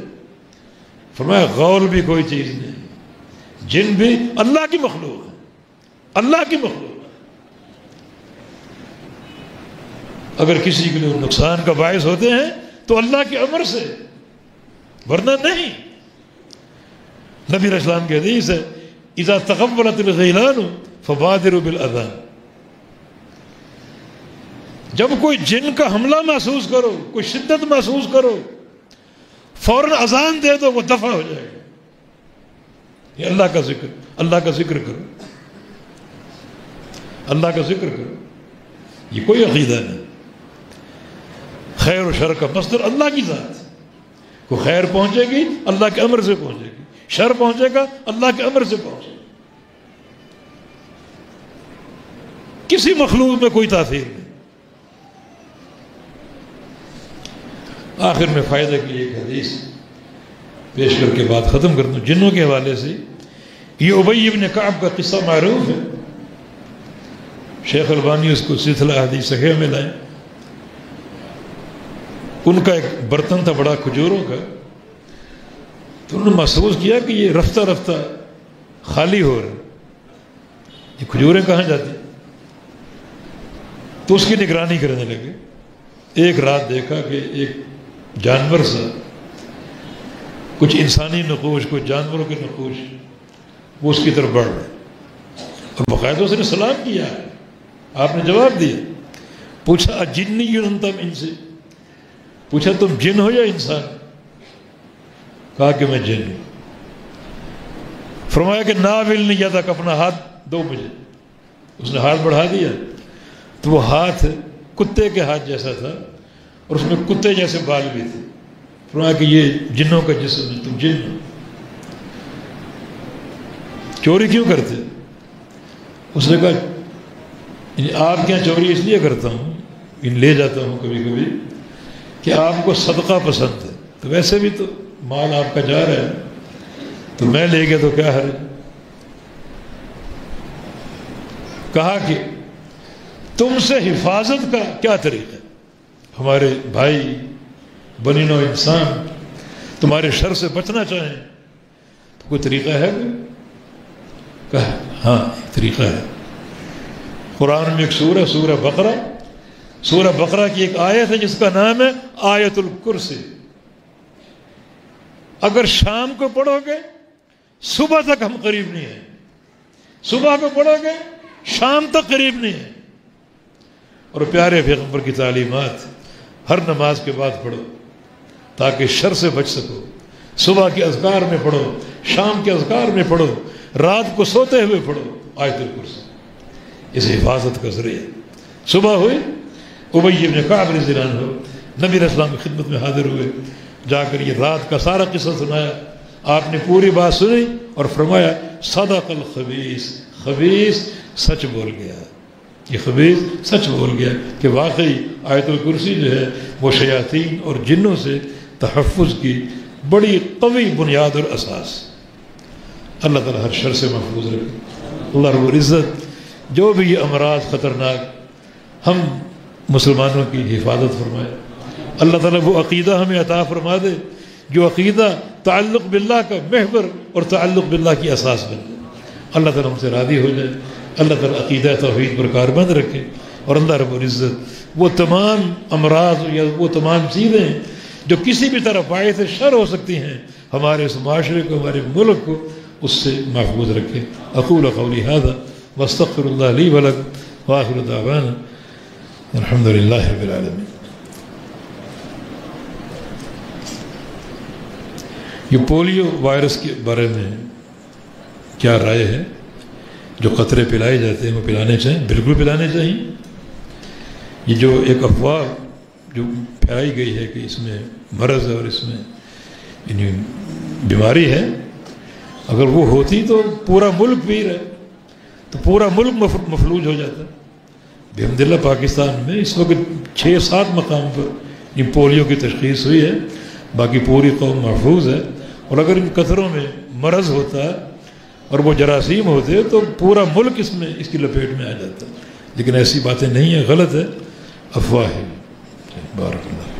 فرمایا غول بھی کوئی چیز نہیں، جن بھی اللہ کی مخلوق ہے، اللہ کی مخلوق ہے۔ اگر کسی کے لیے نقصان کا باعث ہوتے ہیں تو اللہ کے امر سے، ورنہ نہیں۔ نبی علیہ السلام کی حدیث ہے اذا تقبلت الغیلان فبادروا بالاذان، جب کوئی جن کا حملہ محسوس کرو، کوئی شدت محسوس کرو، فوراً اذان دے دو، وہ دفع ہو جائے گا۔ یہ اللہ کا ذکر، اللہ کا ذکر کرو، اللہ کا ذکر کرو۔ یہ کوئی عقیدہ نہیں۔ خیر و شر کا مصدر اللہ کی ذات ہے، کو خیر پہنچے گی اللہ کے امر سے پہنچے گی، شر پہنچے گا اللہ کے امر سے پہنچے گا۔ کسی مخلوق میں کوئی تاثیر نہیں۔ آخر میں فائدہ کے لیے ایک حدیث پیش کر کے بات ختم کر دوں، جنوں کے حوالے سے۔ یہ ابی بن کعب کا قصہ معروف ہے، شیخ البانی اس کو سلسلہ حدیث صحیح میں لائے۔ ان کا ایک برتن تھا بڑا کھجوروں کا، تو انہوں نے محسوس کیا کہ یہ رفتہ رفتہ خالی ہو رہا، یہ کھجوریں کہاں جاتی؟ تو اس کی نگرانی کرنے لگے۔ ایک رات دیکھا کہ ایک جانور سا، کچھ انسانی نقوش، کچھ جانوروں کے نقوش، وہ اس کی طرف بڑھ رہے، اور باقاعدہ اس نے سلام کیا، آپ نے جواب دیا۔ پوچھا اجنی انتم ان سے، پوچھا تم جن ہو یا انسان؟ کہا کہ میں جن ہوں۔ فرمایا کہ ناول نہیں کیا تھا کہ اپنا ہاتھ دو مجھے۔ اس نے ہاتھ بڑھا دیا تو وہ ہاتھ کتے کے ہاتھ جیسا تھا، اور اس میں کتے جیسے بال بھی تھے۔ فرمایا کہ یہ جنوں کا جسم ہے، تم جن ہو۔ چوری کیوں کرتے؟ اس نے کہا آپ کے یہاں چوری اس لیے کرتا ہوں، لے جاتا ہوں کبھی کبھی، کہ آپ کو صدقہ پسند ہے، تو ویسے بھی تو مال آپ کا جا رہا ہے، تو میں لے گیا تو کیا حرج۔ کہا کہ تم سے حفاظت کا کیا طریقہ ہے؟ ہمارے بھائی بنی نوع انسان تمہارے شر سے بچنا چاہیں تو کوئی طریقہ ہے؟ کہا ہاں ایک طریقہ ہے۔ قرآن میں ایک سورہ، سورہ بقرہ، سورہ بقرہ کی ایک آیت ہے جس کا نام ہے آیت الکرسی۔ اگر شام کو پڑھو گے صبح تک ہم قریب نہیں ہیں، صبح کو پڑھو گے شام تک قریب نہیں ہیں۔ اور پیارے پیغمبر کی تعلیمات، ہر نماز کے بعد پڑھو تاکہ شر سے بچ سکو۔ صبح کے اذکار میں پڑھو، شام کے اذکار میں پڑھو، رات کو سوتے ہوئے پڑھو آیت الکرسی، اس حفاظت کا ذریعہ۔ صبح ہوئی، ابی بن کعب رضی اللہ عنہ نبی علیہ السلام کی خدمت میں حاضر ہوئے، جا کر یہ رات کا سارا قصہ سنایا۔ آپ نے پوری بات سنی اور فرمایا صدق الخبیث، خبیث سچ بول گیا، یہ خبیث سچ بول گیا کہ واقعی آیت الکرسی جو ہے وہ شیاطین اور جنوں سے تحفظ کی بڑی قوی بنیاد اور اساس. اللہ تعالیٰ ہر شر سے محفوظ رکھے. اللہ رب العزت جو بھی یہ امراض خطرناک ہم مسلمانوں کی حفاظت فرمائے. اللہ تعالیٰ وہ عقیدہ ہمیں عطا فرما دے جو عقیدہ تعلق باللہ کا محور اور تعلق باللہ کی اساس بن جائے. اللہ تعالیٰ ہم سے راضی ہو جائے. اللہ تعالیٰ عقیدہ توحید پر کاربند رکھے. اور اللہ رب العزت وہ تمام امراض یا وہ تمام چیزیں جو کسی بھی طرح باعث شر ہو سکتی ہیں ہمارے اس معاشرے کو ہمارے ملک کو اس سے محفوظ رکھے. اقول قولی ھذا واستغفر اللہ لی ولکم وآخر دعوانا الحمد للہ رب العالمین. یہ پولیو وائرس کے بارے میں کیا رائے ہے؟ جو قطرے پلائے جاتے ہیں وہ پلانے چاہیے، بالکل پلانے چاہیے. یہ جو ایک افواہ جو پھیلائی گئی ہے کہ اس میں مرض ہے اور اس میں یعنی بیماری ہے، اگر وہ ہوتی تو پورا ملک پی رہا ہے تو پورا ملک مفلوج ہو جاتا. بحمداللہ پاکستان میں اس وقت 6-7 مقام پر یہ پولیو کی تشخیص ہوئی ہے، باقی پوری قوم محفوظ ہے. اور اگر ان قطروں میں مرض ہوتا ہے اور وہ جراثیم ہوتے تو پورا ملک اس کی لپیٹ میں آ جاتا. لیکن ایسی باتیں نہیں ہیں، غلط ہے، افواہ ہے. بارک اللہ.